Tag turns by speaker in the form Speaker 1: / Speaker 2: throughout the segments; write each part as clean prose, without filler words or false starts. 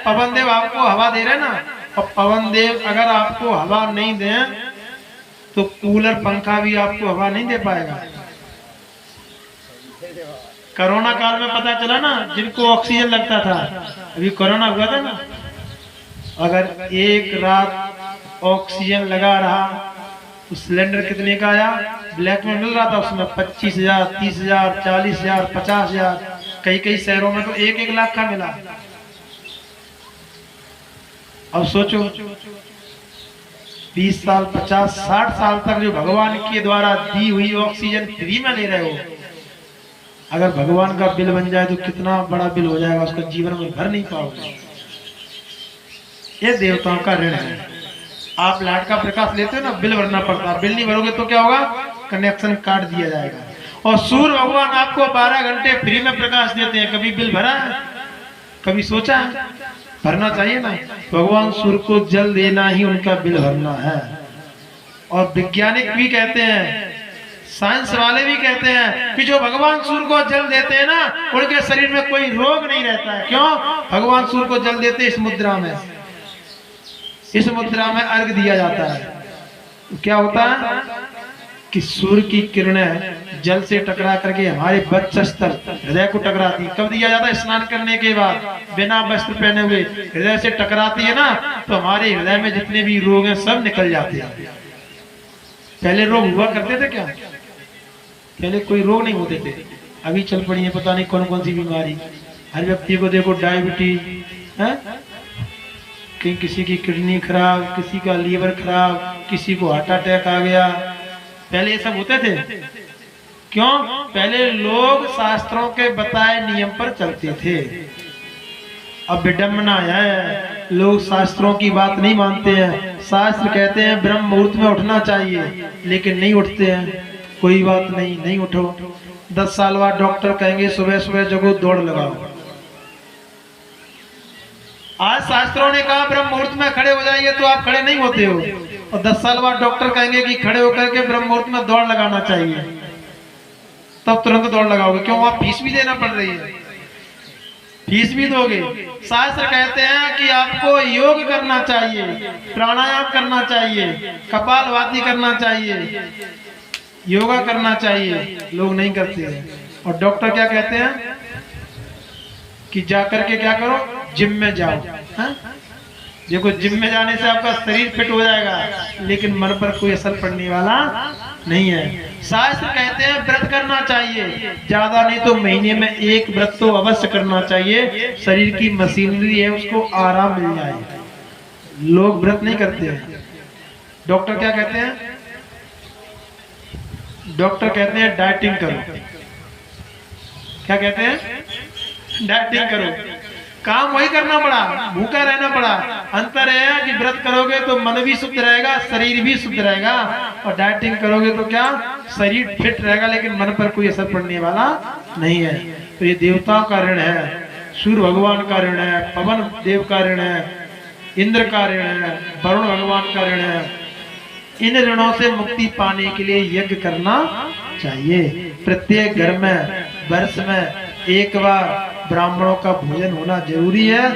Speaker 1: पवन देव आपको हवा दे रहे ना, और पवन देव अगर आपको हवा नहीं दे तो कूलर पंखा भी आपको हवा नहीं दे पाएगा। कोरोना काल में पता चला ना, जिनको ऑक्सीजन लगता था, अभी कोरोना हुआ था ना, अगर एक रात ऑक्सीजन लगा रहा तो सिलेंडर कितने का आया? ब्लैक में मिल रहा था उसमें 25,000, 30,000, 40,000, 50,000, कई कई शहरों में तो 1-1 लाख का मिला। अब सोचो 20 साल, 50, 60 साल तक जो भगवान के द्वारा दी हुई ऑक्सीजन फ्री में ले रहे हो, अगर भगवान का बिल बन जाए तो कितना बड़ा बिल हो जाएगा, उसका जीवन में भर नहीं पाओगे। ये देवताओं का ऋण है। आप लाइट का प्रकाश लेते हो ना, बिल भरना पड़ता है, बिल नहीं भरोगे तो क्या होगा? कनेक्शन काट दिया जाएगा। और सूर्य भगवान आपको 12 घंटे फ्री में प्रकाश देते हैं, कभी बिल भरा है? कभी सोचा है? भरना चाहिए ना। भगवान सूर्य को जल देना ही उनका बिल भरना है। और वैज्ञानिक भी कहते हैं, साइंस वाले भी कहते हैं कि जो भगवान सूर्य को जल देते हैं ना, उनके शरीर में कोई रोग नहीं रहता है। क्यों? भगवान सूर्य को जल देते इस मुद्रा में, इस मुद्रा में अर्घ दिया जाता है। तो क्या होता है कि सूर्य की किरणें जल से टकरा करके हमारे वक्षस्थल हृदय को टकराती। कब दिया जाता है? स्नान करने के बाद, बिना वस्त्र पहने हुए हृदय से टकराती है ना, तो हमारे हृदय में जितने भी रोग हैं सब निकल जाते हैं। पहले रोग हुआ करते थे क्या? पहले कोई रोग नहीं होते थे, अभी चल पड़ी है पता नहीं कौन कौन सी बीमारी। हर व्यक्ति को देखो डायबिटीज है, किसी की किडनी खराब, किसी का लीवर खराब, किसी को हार्ट अटैक आ गया। पहले ये सब होते थे। क्यों? पहले लोग शास्त्रों के बताए नियम पर चलते थे। अब विडम्बना है, लोग शास्त्रों की बात नहीं मानते हैं। शास्त्र कहते हैं ब्रह्म मुहूर्त में उठना चाहिए, लेकिन नहीं उठते हैं। कोई बात नहीं, नहीं उठो। 10 साल बाद डॉक्टर कहेंगे सुबह सुबह जगो, दौड़ लगाओ। आज शास्त्रों ने कहा ब्रह्म मुहूर्त में खड़े हो जाइए, तो आप खड़े नहीं होते हो। और 10 साल बाद डॉक्टर कहेंगे कि खड़े होकर के ब्रह्म मुहूर्त में दौड़ लगाना चाहिए, तब तुरंत दौड़ लगाओगे। क्यों? वहां फीस भी देना पड़ रही है, फीस भी दोगे। शास्त्र कहते हैं कि आपको योग करना चाहिए, प्राणायाम करना चाहिए, कपालभाति करना चाहिए, योगा करना चाहिए। लोग नहीं करते हैं। और डॉक्टर क्या कहते हैं कि जाकर के क्या करो? जिम में जाओ। हाँ? देखो, जिम में जाने से आपका शरीर फिट हो जाएगा, लेकिन मन पर कोई असर पड़ने वाला नहीं है। शास्त्र कहते हैं व्रत करना चाहिए, ज्यादा नहीं तो महीने में 1 व्रत तो अवश्य करना चाहिए। शरीर की मशीनरी है, उसको आराम मिल जाए। लोग व्रत नहीं करते हैं। डॉक्टर क्या कहते हैं? डॉक्टर कहते हैं डाइटिंग करो। क्या कहते हैं? डाइटिंग करो। काम वही करना पड़ा, भूखा रहना पड़ा। अंतर है कि व्रत करोगे तो मन भी शुद्ध रहेगा, शरीर भी शुद्ध रहेगा। और डाइटिंग करोगे तो क्या? शरीर फिट रहेगा, लेकिन मन पर कोई असर पड़ने वाला नहीं है। तो ये देवताओं का ऋण है, सूर्य भगवान का ऋण है, पवन देव का ऋण है, इंद्र का ऋण है, वरुण भगवान का ऋण है। इन ऋणों से मुक्ति पाने के लिए यज्ञ करना चाहिए। प्रत्येक घर में वर्ष में 1 बार ब्राह्मणों का भोजन होना जरूरी है,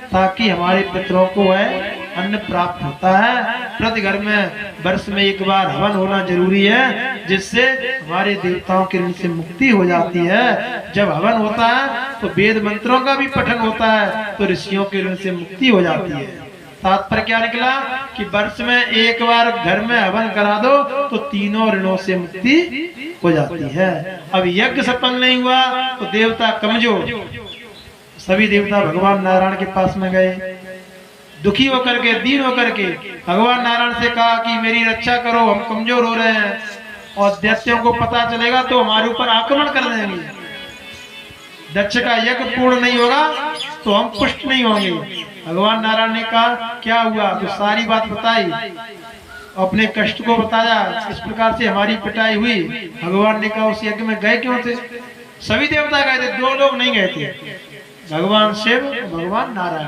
Speaker 1: ताकि हमारे पितरों को है अन्न प्राप्त होता है। प्रति घर में वर्ष में 1 बार हवन होना जरूरी है, जिससे हमारे देवताओं के ऋण से मुक्ति हो जाती है। जब हवन होता है तो वेद मंत्रों का भी पठन होता है, तो ऋषियों के ऋण से मुक्ति हो जाती है। तात्पर्य क्या निकला कि वर्ष में 1 बार घर में हवन करा दो तो तीनों ऋणों से मुक्ति हो जाती है। अब यज्ञ सफल नहीं हुआ तो देवता कमजोर, सभी देवता भगवान नारायण के पास में गए, दुखी होकर के, दीन होकर के भगवान नारायण से कहा कि मेरी रक्षा करो, हम कमजोर हो रहे हैं, और दैत्यों को पता चलेगा तो हमारे ऊपर आक्रमण कर देंगे। दक्ष का यज्ञ पूर्ण नहीं होगा तो हम पुष्ट नहीं होंगे। भगवान नारायण ने कहा क्या हुआ? तो सारी बात बताई, अपने कष्ट को बताया, इस प्रकार से हमारी पिटाई हुई। भगवान ने कहा उस यज्ञ में गए क्यों थे? सभी देवता गए थे, 2 लोग नहीं गए थे, भगवान शिव, भगवान नारायण।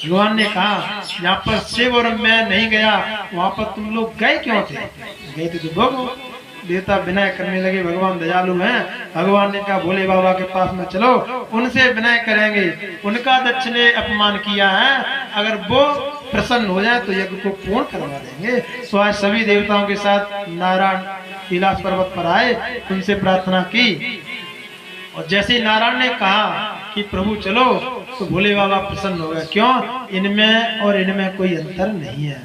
Speaker 1: भगवान ने कहा यहाँ पर शिव और मैं नहीं गया, वहां पर तुम लोग गए क्यों थे? गए थे तो भोगो। देवता विनय करने लगे, भगवान दयालु हैं। भगवान ने कहा भोले बाबा के पास में चलो, उनसे विनय करेंगे। उनका दक्ष ने अपमान किया है, अगर वो प्रसन्न हो जाए तो यज्ञ को पूर्ण करवा देंगे। तो आज सभी देवताओं के साथ नारायण कैलाश पर्वत पर आए, उनसे प्रार्थना की। और जैसे नारायण ने कहा कि प्रभु चलो, तो भोले बाबा प्रसन्न हो गए। क्यों? इनमें और इनमें कोई अंतर नहीं है।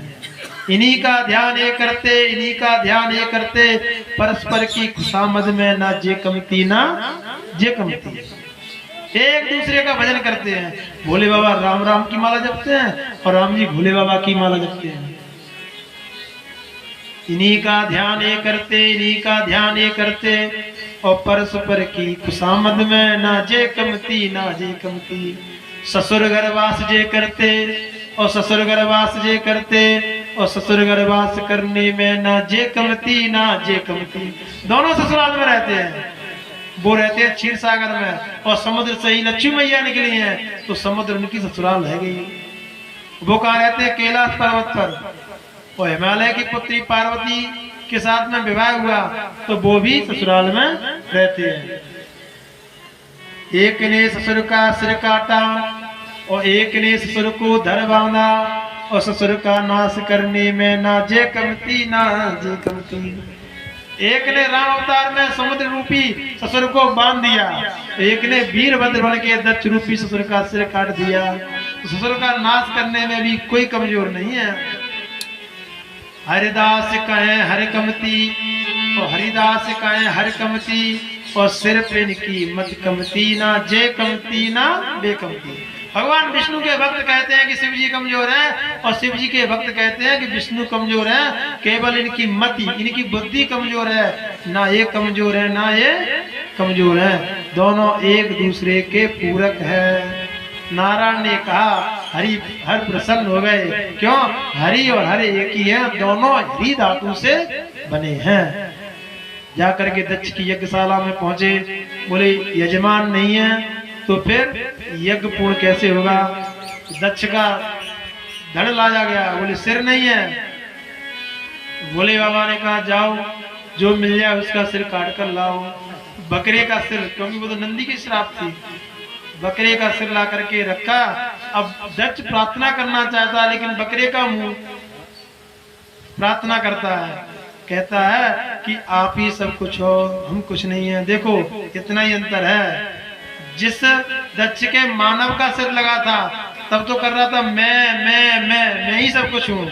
Speaker 1: इन्हीं का ध्यान ये करते, इन्हीं का ध्यान ये करते, परस्पर की खुशामद में ना जे कमती ना जे कमती, एक दूसरे का भजन करते हैं। भोले बाबा राम राम की माला जपते हैं और राम जी भोले बाबा की माला जपते हैं। इन्हीं का ध्यान ये करते, इन्हीं का ध्यान ये करते, और परस्पर की खुशामद में ना जे कमती ना जे कमती। ससुर घरवास जे करते और ससुर घरवास जे करते, और ससुर घरवास करने में ना जे कमती ना जे कमती। दोनों ससुराल में रहते हैं। वो रहते हैं क्षीर सागर में, और समुद्र से ही लक्ष्मी मैया निकली हैं, तो समुद्र उनकी ससुराल है गई। वो कहाँ रहते हैं? कैलाश पर्वत पर। और हिमालय की पुत्री पार्वती के साथ में विवाह हुआ, तो वो भी ससुराल में रहते हैं। एक ने ससुर का सिर काटा और एक ने ससुर को धर बांधा, और ससुर का नाश करने में ना जे कमती ना जे कमती। एक ने राम अवतार में समुद्र रूपी ससुर को बांध दिया, एक ने वीरभद्र बन के दक्ष रूपी ससुर का सिर काट दिया। तो ससुर का नाश करने में भी कोई कमजोर नहीं है। हरिदास कहे हर कमती और हरिदास कहे हर कमती, और सिर पे की मत कमती ना जे कमती ना बेकमती। भगवान विष्णु के भक्त कहते हैं कि शिव जी कमजोर हैं, और शिव जी के भक्त कहते हैं कि विष्णु कमजोर हैं। केवल इनकी मति, इनकी बुद्धि कमजोर है, ना ये कमजोर है ना ये कमजोर है। दोनों एक दूसरे के पूरक है। नारायण ने कहा हरि हर प्रसन्न हो गए। क्यों? हरि और हरे एक ही है, दोनों हरि धातु से बने हैं। जाकर के दक्ष की यज्ञशाला में पहुंचे, बोले यजमान नहीं है तो फिर यज्ञ पूर्ण कैसे होगा? दक्ष का धड़ लाया गया, बोले सिर नहीं है। भोले बाबा ने कहा जाओ, जो मिल जाए उसका सिर काट कर लाओ। बकरे का सिर, क्योंकि वो तो नंदी की श्राप थी, बकरे का सिर ला करके रखा। अब दक्ष प्रार्थना करना चाहता है, लेकिन बकरे का मुंह प्रार्थना करता है, कहता है कि आप ही सब कुछ हो, हम कुछ नहीं है। देखो इतना ही अंतर है। जिस दक्ष के मानव का सिर लगा था तब तो कर रहा था मैं ही सब कुछ हूँ,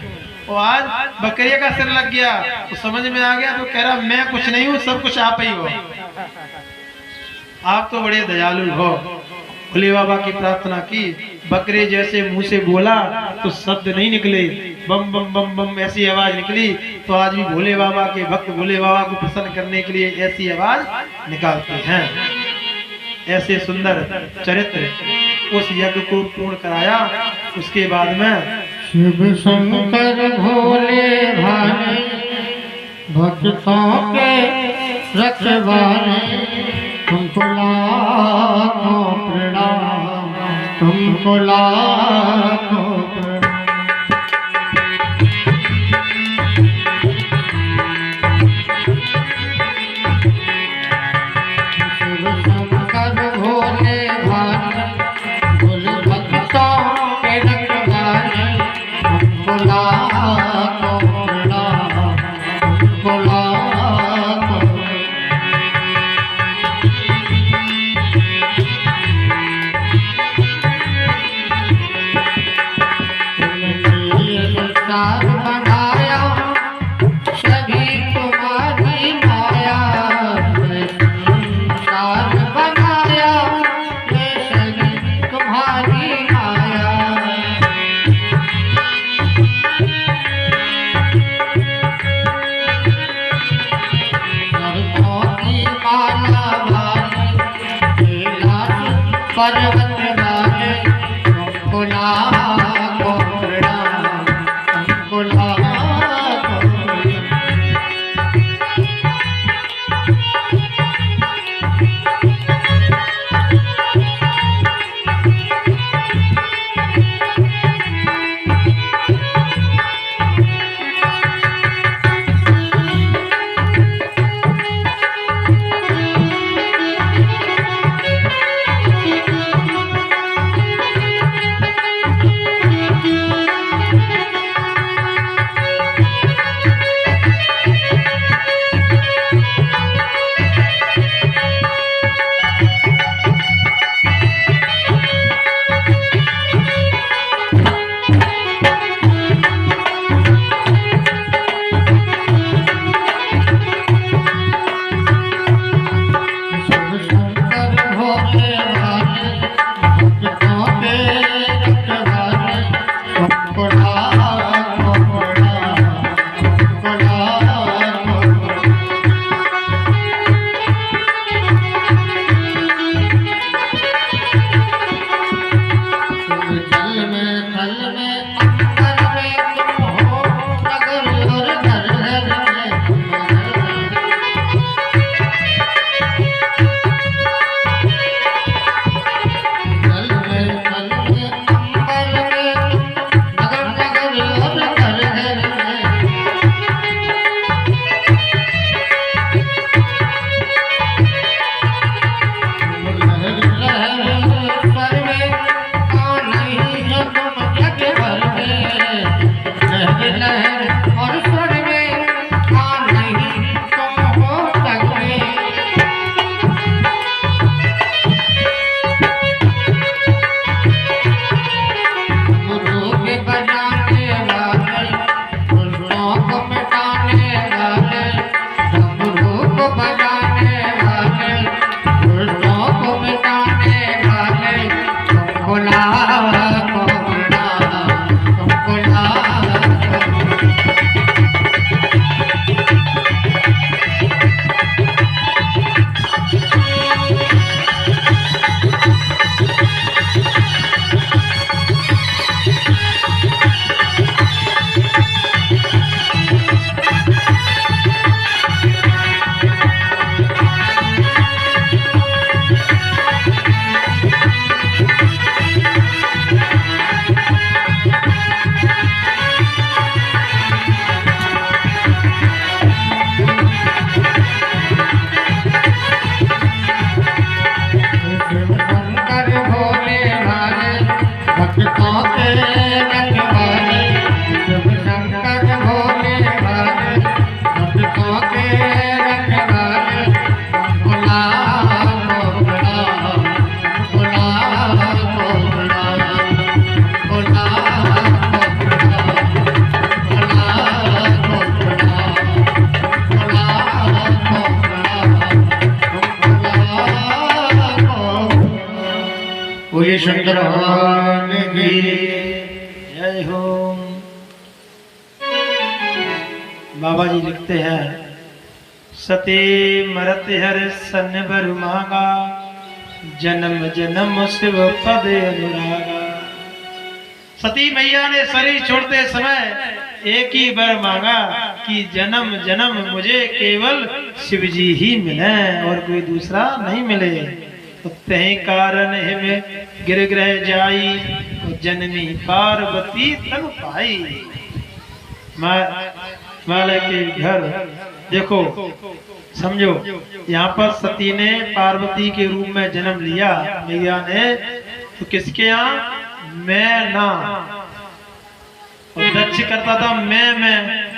Speaker 1: और आज बकरिया का सिर लग गया तो समझ में आ गया, तो कह रहा मैं कुछ नहीं हूँ, सब कुछ आप ही हो। आप तो बड़े दयालु हो। भोले बाबा की प्रार्थना की, बकरे जैसे मुंह से बोला तो शब्द नहीं निकले, बम बम बम बम ऐसी आवाज निकली। तो आज भी भोले बाबा के भक्त भोले बाबा को प्रसन्न करने के लिए ऐसी आवाज निकालते हैं। ऐसे सुंदर चरित्र उस यज्ञ को पूर्ण कराया। उसके बाद में
Speaker 2: शिव शंकर भोले भाने भक्तों के रखवाले, तुमको लाखों प्रणाम, तुमको लाखों प्रणाम। शिव शंकर भोले भाने भोले भक्तों के रखवाले, तुमको लाखों प्रणाम, तुमको लाखों। संसार बनाया सभी तुम्हारी माया, संसार बनाया ये सभी तुम्हारी माया। सर्पों की माला भाने कैलाश पर्वत वाले, तुमको लाखों प्रणाम, तुमको लाखों प्रणाम। तुमको लाखों प्रणाम, तुमको लाखों। बोलिए शंकर भगवान की
Speaker 1: जय हो। बाबा जी लिखते हैं, सती मरत हर सन बर मांगा, जन्म जन्म शिव पद अनुरागा। सती मैया ने शरीर छोड़ते समय एक ही वर मांगा कि जन्म जन्म मुझे केवल शिव जी ही मिले और कोई दूसरा नहीं मिले। तो तही कारण में गिर ग्रह जाई, जननी पार्वती तन पाई। माला के घर देखो, समझो, यहाँ पर सती ने पार्वती के रूप में जन्म लिया मैया ने, तो किसके यहाँ? मैं ना, और दक्ष करता था मैं,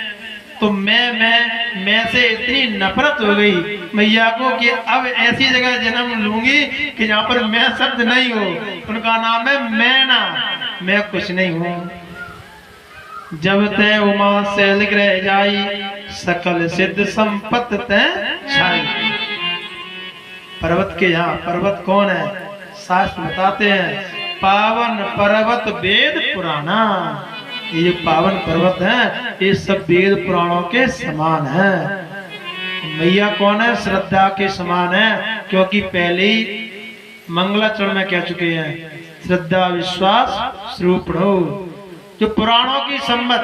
Speaker 1: तो मैं से इतनी नफरत हो गई मैया को कि अब ऐसी जगह जन्म लूंगी कि जहाँ पर मैं शब्द नहीं हो। उनका नाम है मैना, मैं कुछ नहीं हूँ। जब तय उमा शैल ग्रह जाई, सकल सिद्ध संपत्त तय छाई। पर्वत के यहाँ, पर्वत कौन है? शास्त्र बताते हैं, पावन पर्वत वेद पुराना। ये जो पावन पर्वत है ये सब वेद पुराणों के समान है। मैया कौन है? श्रद्धा के समान है, क्योंकि पहले ही मंगलाचरण में कह चुके हैं, श्रद्धा विश्वास स्वरूप हो। जो पुराणों की सम्मत,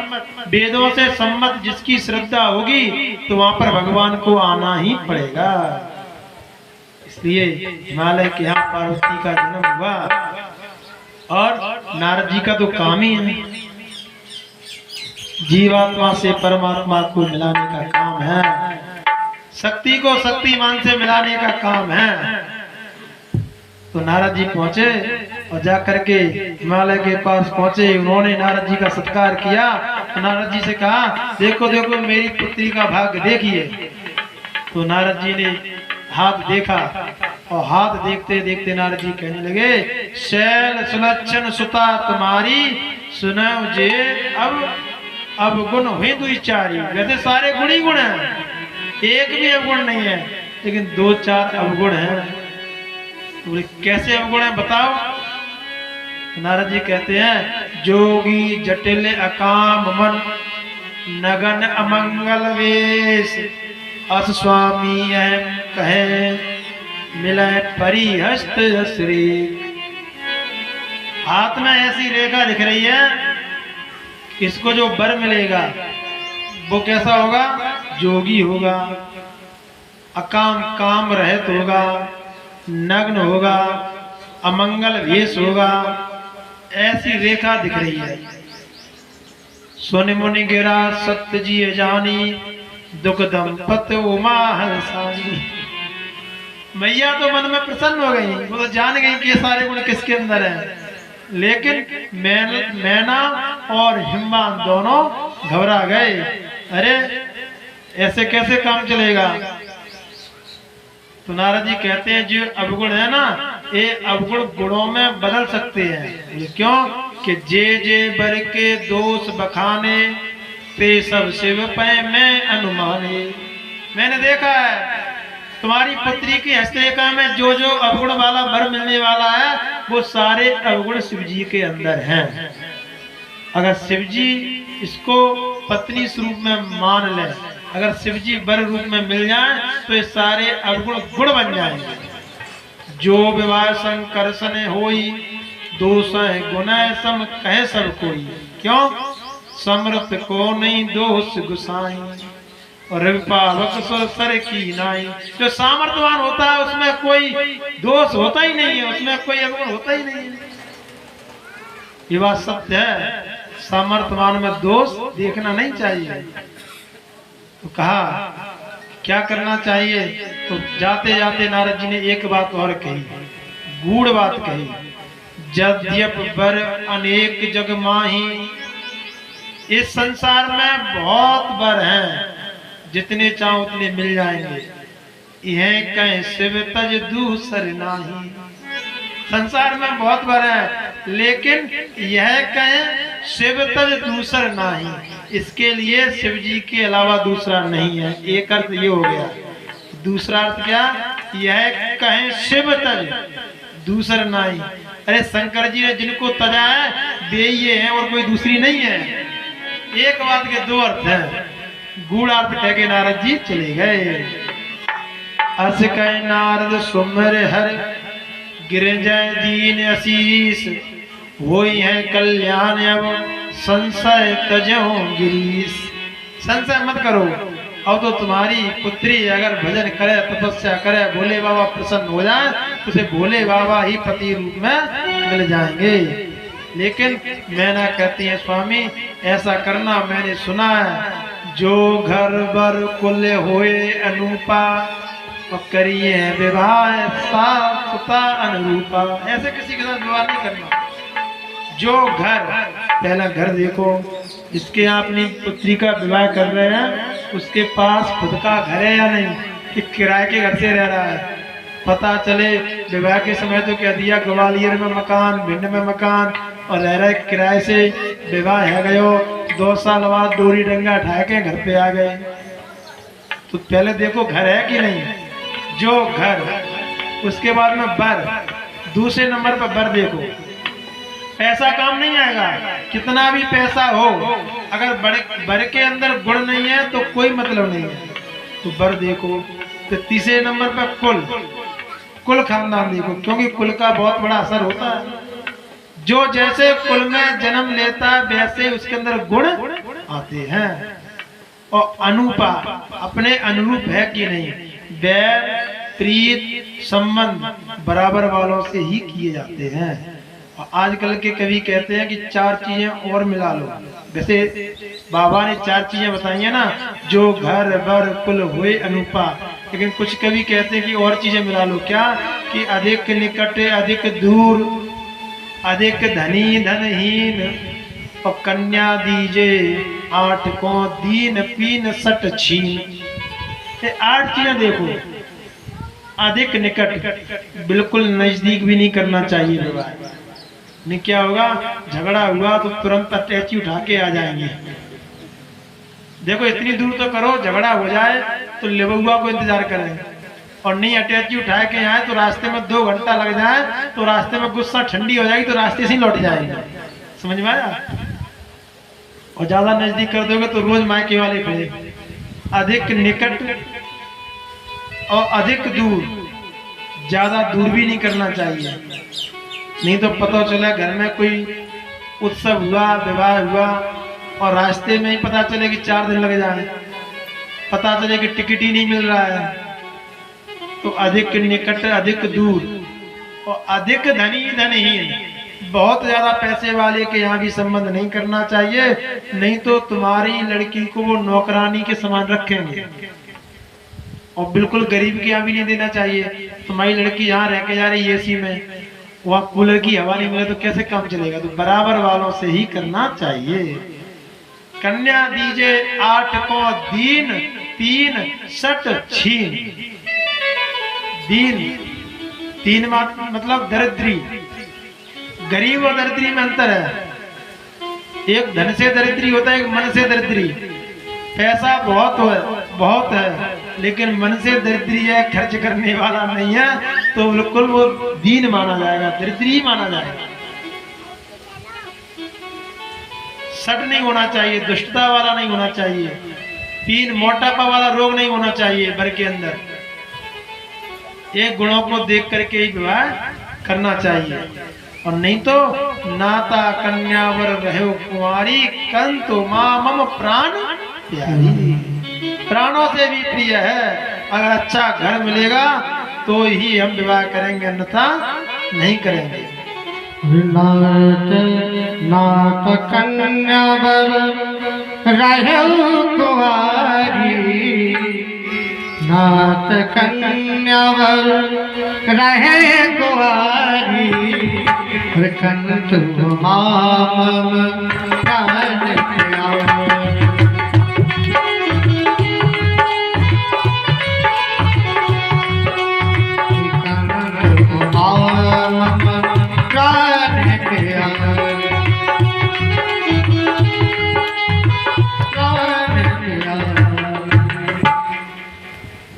Speaker 1: वेदों से सम्मत जिसकी श्रद्धा होगी तो वहां पर भगवान को आना ही पड़ेगा। इसलिए हिमालय के यहाँ पार्वती का जन्म हुआ, और नारद जी का तो काम ही है जीवात्मा से परमात्मा को मिलाने का काम है, शक्ति को शक्तिमान से मिलाने का काम है। तो नारद जी पहुंचे और जाकर के हिमालय के पास पहुंचे। उन्होंने नारद जी का सत्कार किया। तो नारद जी से कहा, देखो देखो मेरी पुत्री का भाग्य देखिए। तो नारद जी ने हाथ देखा, और हाथ देखते देखते नारद जी कहने लगे, शैल सुलक्षण सुता तुम्हारी, सुनो जे अब गुण हुई दुईचारी। वैसे सारे गुण ही गुण हैं, एक भी अवगुण नहीं है, लेकिन दो चार अवगुण हैं। तो कैसे अवगुण है बताओ? नारद जी कहते हैं, जोगी जटिल अकाम मन, नगन अमंगल वेश, अस स्वामी अहम कहे, मिले परिहस्त श्री। हाथ में ऐसी रेखा दिख रही है, इसको जो वर मिलेगा वो कैसा होगा? जोगी होगा, अकाम काम रहित होगा, नग्न होगा, अमंगल वेश होगा। ऐसी रेखा दिख रही है। सोने मुनि गिरा सत्य जी जानी, दुख दंपत उमा हंसानी। मैया तो मन में प्रसन्न हो गई, वो तो जान गई कि ये सारे गुण किसके अंदर है। लेकिन मैना और हिम्मान दोनों घबरा गए। अरे ऐसे कैसे काम चलेगा? तो नारद जी कहते हैं, जो अवगुण है ना, ये अवगुण गुणों में बदल सकते हैं। ये क्यों? कि जे जे बर के दोष बखाने, ते सब शिव पै में अनुमाने। मैंने देखा है तुम्हारी पुत्री की हस्तरेखा में जो जो अवगुण वाला वर मिलने वाला है वो सारे अवगुण शिव जी के अंदर हैं। अगर शिव जी इसको पत्नी स्वरूप में मान ले, अगर शिव जी वर रूप में मिल जाए तो ये सारे अवगुण गुण बन जाएंगे। जो विवाह संकर्षण होई दोष गुण सम कहे सब कोई। क्यों? समर्थ को नहीं दोष गुसाई और रविपावक सुर सर की नाई। जो सामर्थ्यवान होता है उसमें कोई दोष होता ही नहीं है, उसमें कोई अवगुण होता ही नहीं है। ये बात सत्य है। सामर्थ्यवान में दोष देखना नहीं चाहिए। तो कहा क्या करना चाहिए? तो जाते जाते नारद जी ने एक बात और कही, गूढ़ बात कही। यद्यप वर अनेक जग माही, इस संसार में बहुत वर हैं, जितने चाहो उतने मिल जाएंगे। यह कहीं शिव तज दूसर नाही। संसार में बहुत वर है, लेकिन यह कहें शिव तज दूसर नहीं। इसके लिए शिव जी के अलावा दूसरा नहीं है। एक अर्थ ये हो गया। दूसरा अर्थ क्या? यह कहें शिव तज दूसर नहीं। अरे शंकर जी ने जिनको तजा है वे ये हैं और कोई दूसरी नहीं है। एक बात के दो अर्थ है। गूढ़ अर्थ कह के नारद जी चले गए। अस कह नारद सुमर हर गिरजय दीन आशीष, वही है कल्याण अब संशय तजो गिरीश। संशय मत करो। अब तो तुम्हारी पुत्री अगर भजन करे, तपस्या करे, भोले बाबा प्रसन्न हो जाए तो उसे भोले बाबा ही पति रूप में मिल जाएंगे। लेकिन मैना कहती है स्वामी ऐसा करना मैंने सुना है। जो घर बर कुल होए अनूपा और करिए विवाह साता अनुरूपा। ऐसे किसी के साथ विवाह नहीं करना। जो घर, पहला घर देखो, इसके आप अपनी पुत्री का विवाह कर रहे हैं, उसके पास खुद का घर है या नहीं, कि किराए के घर से रह रहा है। पता चले विवाह के समय तो कह दिया ग्वालियर में मकान, भिंड में मकान, और रह रहे किराए से। विवाह है गयो, 2 साल बाद डोरी डंगा उठा के घर पे आ गए। तो पहले देखो घर है कि नहीं। जो घर, उसके बाद में बर, दूसरे नंबर पर बर देखो। पैसा काम नहीं आएगा, कितना भी पैसा हो, अगर बर के अंदर गुण नहीं है तो कोई मतलब नहीं है। तो बर देखो। तो तीसरे नंबर पर कुल खानदान देखो, क्योंकि कुल का बहुत बड़ा असर होता है। जो जैसे कुल में जन्म लेता है वैसे उसके अंदर गुण आते हैं। और अनुपा, अपने अनुरूप है कि नहीं। बैर प्रीत संबंध बराबर वालों से ही किए जाते हैं। और आजकल के कवि कहते हैं कि 4 चीजें और मिला लो। वैसे बाबा ने 4 चीजें बताई है ना, जो घर बर कुल हुए अनुपा। लेकिन कुछ कवि कहते हैं कि और चीजें मिला लो। क्या? कि अधिक निकट अधिक दूर, अधिक धनी धनहीन, और कन्या दीजे 8 को दीन पीन सट छीन। ये 8 चीजें देखो। अधिक निकट, बिल्कुल नजदीक भी नहीं करना चाहिए विवाह। नहीं क्या होगा, झगड़ा हुआ तो तुरंत अटैची उठा के आ जाएंगे। देखो इतनी दूर तो करो, झगड़ा हो जाए तो लेबुआ को इंतजार करें, और नहीं अटैची उठा के आए तो रास्ते में 2 घंटा लग जाए तो रास्ते में गुस्सा ठंडी हो जाएगी तो रास्ते से ही लौट जाएंगे। समझ में आया? और ज्यादा नजदीक कर दोगे तो रोज मायके वाले खड़े। अधिक निकट और अधिक दूर, ज्यादा दूर भी नहीं करना चाहिए। नहीं तो पता चला घर में कोई उत्सव हुआ, विवाह हुआ, और रास्ते में ही पता चले कि 4 दिन लग जाए, पता चले कि टिकट ही नहीं मिल रहा है। तो अधिक निकट अधिक दूर, और अधिक धनी धनहीन, बहुत ज्यादा पैसे वाले के यहाँ भी संबंध नहीं करना चाहिए। नहीं तो तुम्हारी लड़की को वो नौकरानी के समान रखेंगे। और बिल्कुल गरीब के यहाँ भी नहीं देना चाहिए। तुम्हारी लड़की यहाँ रह के जा रही है एसी में, वहाँ कूलर की हवा नहीं मिले तो कैसे काम चलेगा। तो बराबर वालों से ही करना चाहिए। कन्या दीजे 8 को दीन पीन सट छीन। दीन, 3 मतलब दरिद्री। गरीब और दरिद्री में अंतर है। एक धन से दरिद्री होता है, एक मन से दरिद्री। पैसा बहुत है लेकिन मन से दरिद्री है, खर्च करने वाला नहीं है, तो बिल्कुल वो दीन माना जाएगा, दरिद्री ही माना जाएगा। सट नहीं होना चाहिए, दुष्टता वाला नहीं होना चाहिए, पीन मोटापा वाला रोग नहीं होना चाहिए वर के अंदर। एक गुणों को देख करके ही विवाह करना चाहिए, और नहीं तो नाता कन्यावर रहो कुंवारी कंतु मां मम प्राण प्यारी। प्राणों से भी प्रिय है। अगर अच्छा घर मिलेगा तो ही हम विवाह करेंगे, अन्यथा नहीं करेंगे।
Speaker 2: नाथ कन्यावर रहो कुंवारी, नाथ कन्यावर रहे कुंवारी, कंतु माम प्राण प्यारी।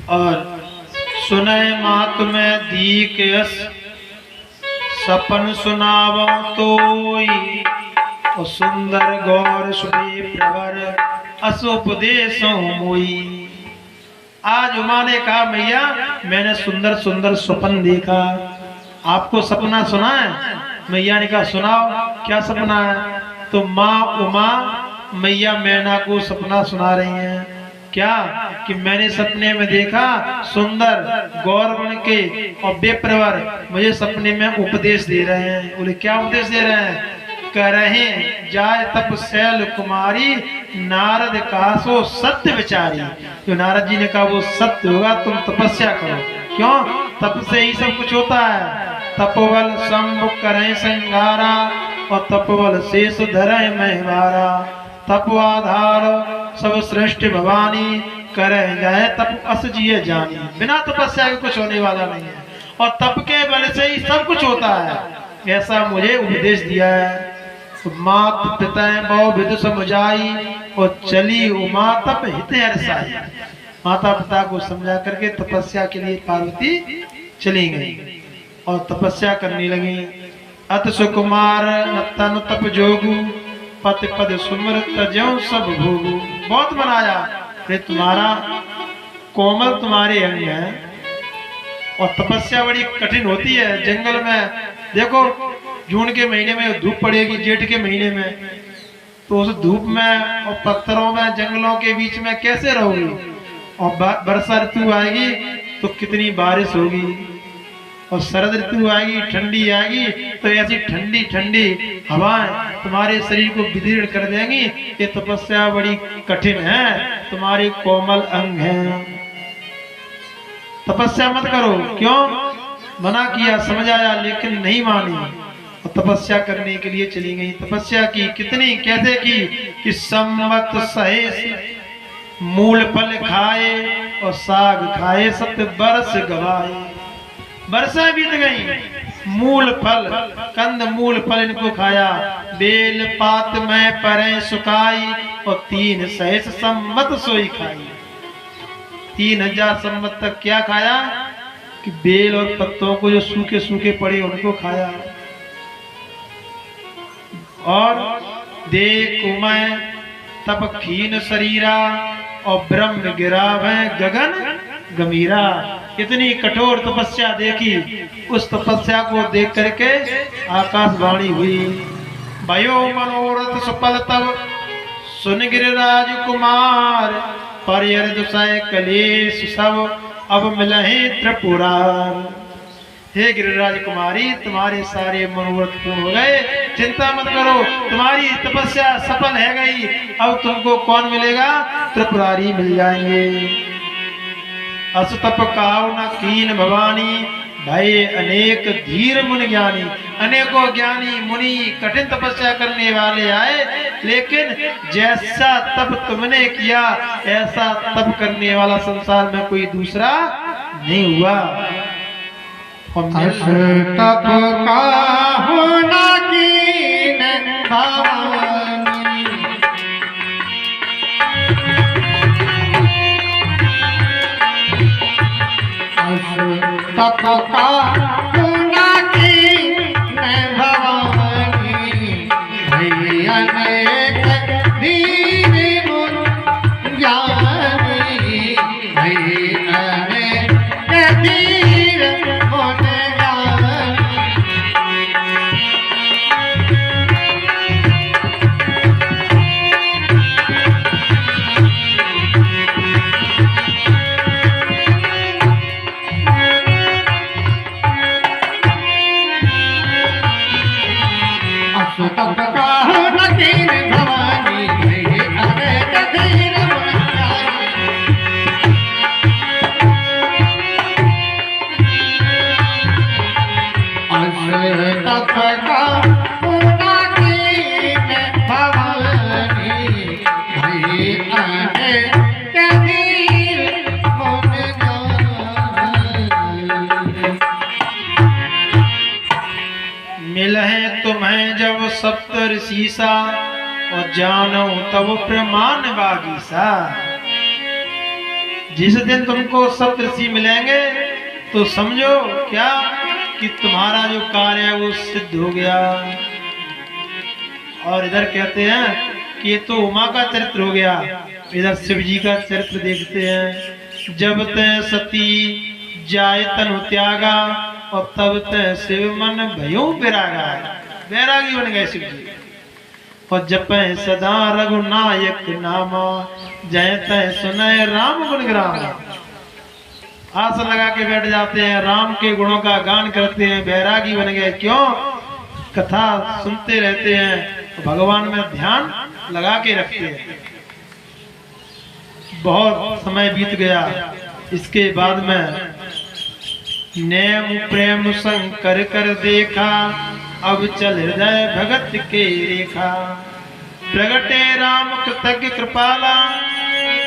Speaker 1: और सुने मात में दीक यस सपन सुनावो तोई, और सुंदर गौर सुबे प्रवर असुपदेशो मोई। आज उमा ने कहा मैया मैंने सुंदर सुंदर स्वप्न देखा, आपको सपना सुना है? मैया ने कहा सुनाओ, क्या सपना है? तो माँ उमा मैया मैना को सपना सुना रही हैं। क्या कि मैंने सपने में देखा सुंदर गौर बन के और बेप्रवर मुझे सपने में उपदेश दे रहे हैं। बोले क्या उपदेश दे रहे हैं? कह रहे हैं जाय तप शैल कुमारी नारद कासो सत्य विचारी। जो नारद जी ने कहा वो सत्य होगा, तुम तपस्या करो। क्यों? तप से ही सब कुछ होता है। तपवल शंभ करें संगारा और तपवल शेष धरे महवारा। तपवाधार सब श्रेष्ठ भवानी करे जाए तप अस जिये जानी। बिना तपस्या के कुछ होने वाला नहीं है, और तप के बल से ही सब कुछ होता है, ऐसा मुझे उपदेश दिया है। मात पिता बहु विद समझाई और चली उमा तप हित हर्षाई। माता पिता को समझा करके तपस्या के लिए पार्वती चली गई और तपस्या करने लगी। अत सुकुमार तन तप जोगु पति पद सुमर तजो सब भोगु। बहुत मनाया, अरे तुम्हारा कोमल तुम्हारे अंग है, और तपस्या बड़ी कठिन होती है। जंगल में देखो जून के महीने में धूप पड़ेगी, जेठ के महीने में, तो उस धूप में और पत्थरों में जंगलों के बीच में कैसे रहोगी? और वर्षा ऋतु आएगी तो कितनी बारिश होगी, और शरद ऋतु आएगी ठंडी आएगी तो ऐसी ठंडी ठंडी हवाएं तुम्हारे शरीर को विदीर्ण कर देंगी। ये तपस्या बड़ी कठिन है, तुम्हारे कोमल अंग हैं, तपस्या मत करो। क्यों? मना किया, समझाया, लेकिन नहीं मानी और तपस्या करने के लिए चली गई। तपस्या की, कितनी, कैसे की कि सम्मत सहेस मूल फल खाए और साग खाए सत्य बरस गवाए। वर्षा बीत गई, मूल फल कंद मूल फल इनको खाया, बेल पात में परे सुखाई और 3 सहस सम्मत सोई खाई। 3000 सम्मत तक क्या खाया कि बेल और पत्तों को जो सूखे सूखे पड़े उनको खाया। और देख मैं तप खीन शरीरा और ब्रह्म गिरा भय गगन गंभीरा। इतनी कठोर तपस्या देखी, उस तपस्या को देख करके आकाशवाणी हुई। भयो मनोरथ सफल तब सुन गिरिराज कुमार, पर कलेश सब अब मिलहे त्रिपुरार। हे गिरिराज कुमारी तुम्हारे सारे मनोरथ पूर्ण हो गए, चिंता मत करो, तुम्हारी तपस्या सफल है गई। अब तुमको कौन मिलेगा? त्रिपुरारी मिल जाएंगे। असतप काव न कीन भवानी, भय अनेक धीर मुनि ज्ञानी। अनेकों ज्ञानी मुनि कठिन तपस्या करने वाले आए, लेकिन जैसा तप तुमने किया ऐसा तप करने वाला संसार में कोई दूसरा नहीं हुआ।
Speaker 2: तप काहू न कीन भवानी, तप का गुना की भवानी भई अनेक धीर मुन ज्ञानी भई अनेक धीर मुन ज्ञानी। तप का नकीन भवानी भई अनेक धीर मुन ज्ञानी। तप का नकीन भवानी भई अनेक धीर मुन ज्ञानी।
Speaker 1: मिलहे तुम्हें जब सप्तऋषि सा और जानो तब प्रमाण बागीसा। जिस दिन तुमको सप्तऋषि मिलेंगे तो समझो क्या कि तुम्हारा जो कार्य है वो सिद्ध हो गया। और इधर कहते हैं कि ये तो उमा का चरित्र हो गया, इधर शिव जी का चरित्र देखते हैं। जब तय सती जाय तनु त्यागा और तब तय शिव मन भयो विरागा। वैरागी बन गए शिव जी। और जपै सदा रघुनायक नामा जय तय सुनय राम गुण ग्राम। आस लगा के बैठ जाते हैं, राम के गुणों का गान करते हैं, बैरागी बन गए। क्यों? कथा सुनते रहते हैं, भगवान में ध्यान लगा के रखते हैं। बहुत समय बीत गया। इसके बाद में नेम प्रेम शंकर कर देखा, अब चल हृदय भगत के रेखा। प्रगटे राम कृतज्ञ कृपाला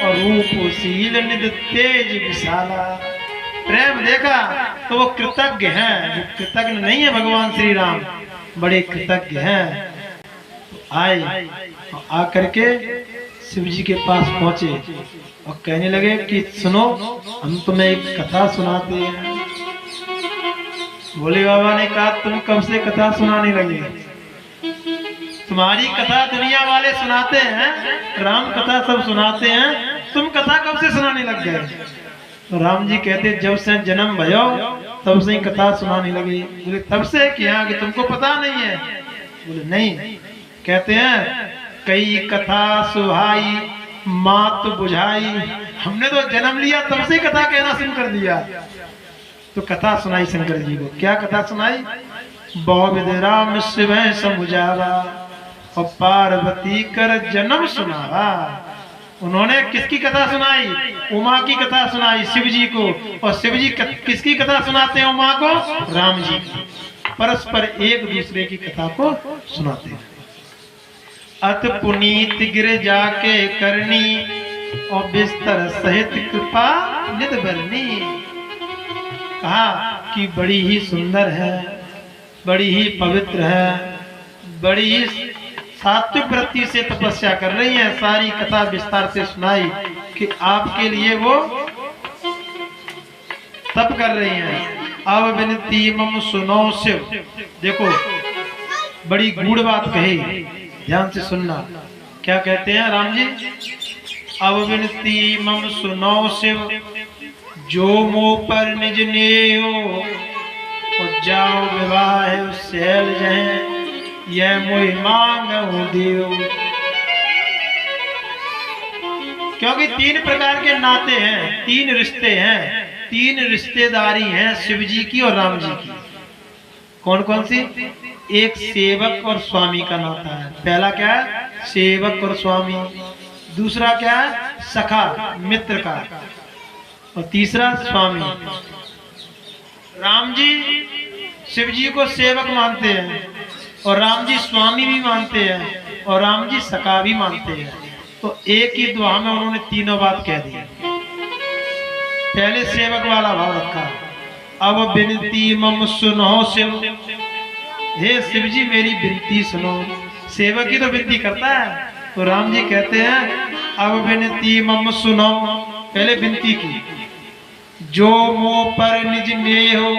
Speaker 1: और रूपशील निध तेज विशाला। प्रेम देखा तो वो कृतज्ञ हैं, जो कृतज्ञ नहीं है भगवान श्री राम, बड़े कृतज्ञ हैं। आए आकर के शिव जी के पास पहुंचे और कहने लगे कि सुनो, हम तुम्हें एक कथा सुनाते हैं। भोले बाबा ने कहा तुम कब से कथा सुनाने लगे? तुम्हारी कथा दुनिया वाले सुनाते हैं, राम कथा सब सुनाते हैं, तुम कथा कब से सुनाने लग गए? तो राम जी कहते जब से जन्म भयो तब से ही कथा सुनाने लगे। बोले तब से क्या कि तुमको पता नहीं है? बोले नहीं। कहते हैं कई कथा सुहाई मात बुझाई। हमने तो जन्म लिया तब से कथा कहना शुरू कर दिया। तो कथा सुनाई शंकर जी को। क्या कथा सुनाई? बहु विधि राम शिव समुझावा और पार्वती कर जन्म सुनावा। उन्होंने किसकी कथा सुनाई? उमा की कथा सुनाई शिव जी को। और शिव जी किसकी कथा सुनाते हैं उमा को? राम जी की। परस्पर एक दूसरे की कथा को सुनाते हैं। अत पुनीत गिर जाके करनी और बिस्तर सहित कृपा निध बरनी। कहा कि बड़ी ही सुंदर है, बड़ी ही पवित्र है, बड़ी ही सात्विक वृत्ति से तपस्या कर रही है। सारी कथा विस्तार से सुनाई कि आपके लिए वो तप कर रही हैं। अब विनती मम सुनो शिव। देखो बड़ी गूढ़ बात कही, ध्यान से सुनना। क्या कहते हैं राम जी? अब विनती मम सुनो शिव, जो मोह पर निज नेयो और जाओ विवाह सैल जहें, यह मोहि मांगहु देव। क्योंकि तीन प्रकार के नाते हैं, तीन रिश्ते हैं, तीन रिश्तेदारी हैं शिव जी की और राम जी की। कौन कौन सी? एक सेवक और स्वामी का नाता है। पहला क्या है? सेवक और स्वामी। दूसरा क्या है? सखा मित्र का। और तीसरा स्वामी। राम जी शिव जी को सेवक मानते हैं और राम जी स्वामी भी मानते हैं और राम जी सखा भी मानते हैं। तो एक ही दुआ में उन्होंने तीनों बात कह दी। पहले सेवक वाला भाव रखा। अब विनती मम सुनो शिव, हे शिव जी मेरी विनती सुनो। सेवक ही तो विनती करता है। तो राम जी कहते हैं अब विनती मम सुनो, पहले विनती की जो मोह पर निज में हो,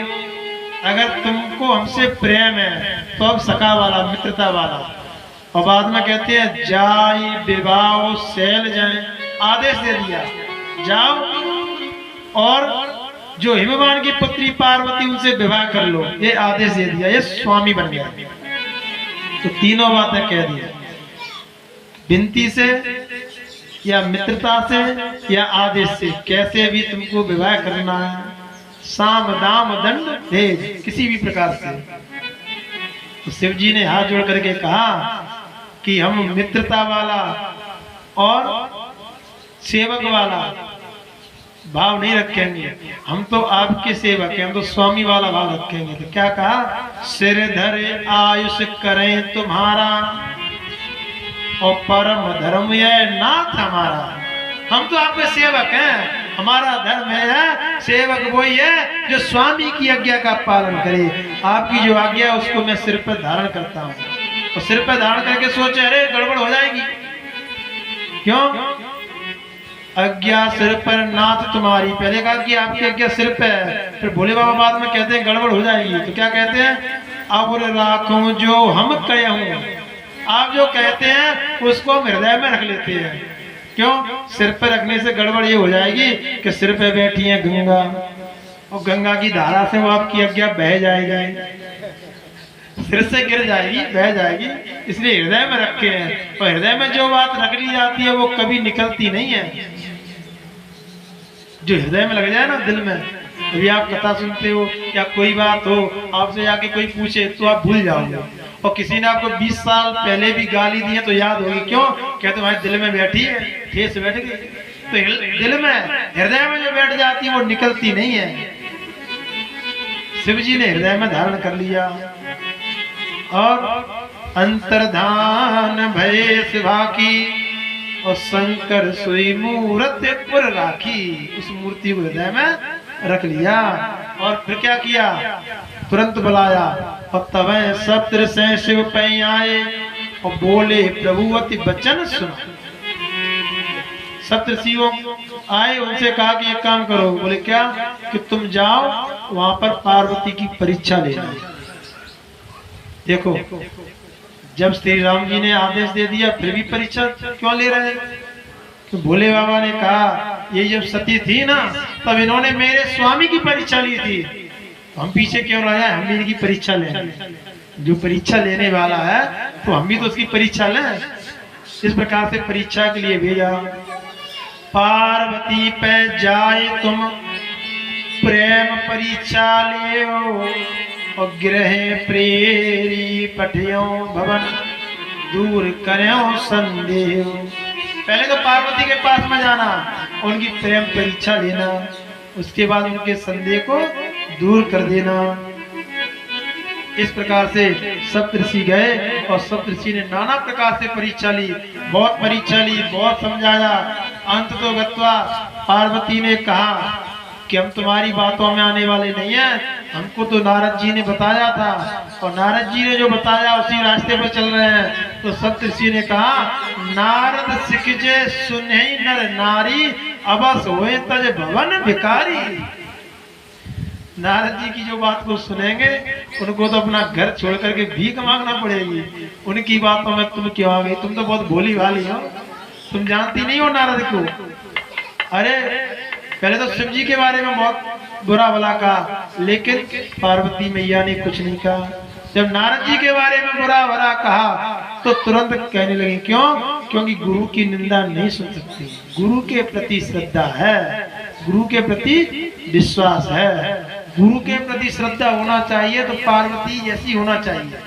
Speaker 1: अगर तुमको हमसे प्रेम है तो अब सखा वाला, मित्रता वाला। और बाद में कहते हैं जाई विवाह शैल जाए, आदेश दे दिया जाओ और जो हिमवान की पुत्री पार्वती उनसे विवाह कर लो, ये आदेश दे दिया, ये स्वामी बन गया। तो तीनों बातें कह दिया, विनती से या मित्रता से या आदेश से, कैसे भी तुमको विवाह करना है, साम दाम दंड भेज, किसी भी प्रकार से। तो शिव जी ने हाथ जोड़ करके कहा कि हम मित्रता वाला और सेवक वाला भाव नहीं रखेंगे, हम तो आपके सेवक हैं, हम तो स्वामी वाला भाव रखेंगे। तो क्या कहा, सिर धरे आयुष करें तुम्हारा और परम धर्म यह नाथ हमारा। हम तो आपके सेवक हैं, हमारा धर्म है, सेवक वही है जो स्वामी की आज्ञा का पालन करे। आपकी जो आज्ञा है उसको मैं सिर पर धारण करता हूँ। और सिर पर धारण करके सोचे अरे गड़बड़ हो जाएगी, क्यों? आज्ञा सिर पर नाथ तुम्हारी, पहले कहा कि आपकी आज्ञा सिर पे है, फिर भोले बाबा बाद में कहते हैं गड़बड़ हो जाएगी। तो क्या कहते हैं, अब राखूं जो हम कहे हूं, आप जो कहते हैं उसको हम हृदय में रख लेते हैं। क्यों? सिर पर रखने से गड़बड़ ये हो जाएगी कि सिर पे बैठी है गंगा, और गंगा की धारा से वो आपकी आज्ञा बह जाएगी, सिर से गिर जाएगी, बह जाएगी, इसलिए हृदय में रखे हैं। और हृदय में जो बात रख ली जाती है वो कभी निकलती नहीं है। जो हृदय में लग जाए ना, दिल में, अभी आप कथा सुनते हो या कोई बात हो, आपसे जाके कोई पूछे तो आप भूल जाओगे। और किसी ने आपको 20 साल पहले भी गाली दी है तो याद होगी, क्यों? क्या तुम्हारे दिल में बैठी है, ठेस बैठ गई। तो दिल में, हृदय में जो बैठ जाती है वो निकलती नहीं है। शिव जी ने हृदय में धारण कर लिया और अंतर्धान भय शिवा की, और शंकर सोई मूर्त पुर राखी, उस मूर्ति को हृदय में रख लिया। और फिर क्या किया, तुरंत बुलाया, और तब सप्त से शिव पे आए और बोले प्रभु अति वचन सुन। सप्तऋषियों आए, उनसे कहा कि एक काम करो। बोले क्या? कि तुम जाओ वहां पर पार्वती की परीक्षा लेना। देखो, जब श्री राम जी ने आदेश दे दिया फिर भी परीक्षा क्यों ले रहे हैं? तो भोले बाबा ने कहा ये जब सती थी ना, तब इन्होंने मेरे स्वामी की परीक्षा ली थी, तो हम पीछे क्यों रह जाए, हम भी इनकी परीक्षा लें। जो परीक्षा लेने वाला है तो हम भी तो उसकी परीक्षा लें। इस प्रकार से परीक्षा के लिए भेजा। पार्वती पे जाए तुम प्रेम परीक्षा ले, और गृह प्रेरी पठियो भवन दूर करो संदेह। पहले तो पार्वती के पास में जाना, उनकी प्रेम परीक्षा लेना, उसके बाद उनके संदेह को दूर कर देना। इस प्रकार से सप्तऋषि गए और सप्तऋषि ने नाना प्रकार से परीक्षा ली, बहुत परीक्षा ली, बहुत समझाया। अंत तो गत्वा पार्वती ने कहा कि हम तुम्हारी बातों में आने वाले नहीं हैं, हमको तो नारद जी ने बताया था, और नारद जी ने जो बताया उसी रास्ते पर चल रहे हैं। तो सप्तऋषि ने कहा नारद सिखजे सुने नर नारी, अबस होए तज भवन भिखारी। नारद जी की जो बात को सुनेंगे उनको तो अपना घर छोड़ करके भीख मांगना पड़ेगी। उनकी बातों में तुम क्यों आ गई? तुम तो बहुत भोली भाली हो, तुम जानती नहीं हो नारद को। अरे पहले तो शिव जी के बारे में बहुत बुरा भला कहा, लेकिन पार्वती मैया ने कुछ नहीं कहा। जब नारद जी के बारे में बुरा भला कहा तो तुरंत कहने लगी, क्यों? क्योंकि गुरु की निंदा नहीं सुन सकती। गुरु के प्रति श्रद्धा है, गुरु के प्रति विश्वास है, गुरु के प्रति श्रद्धा होना चाहिए। तो पार्वती जैसी होना चाहिए।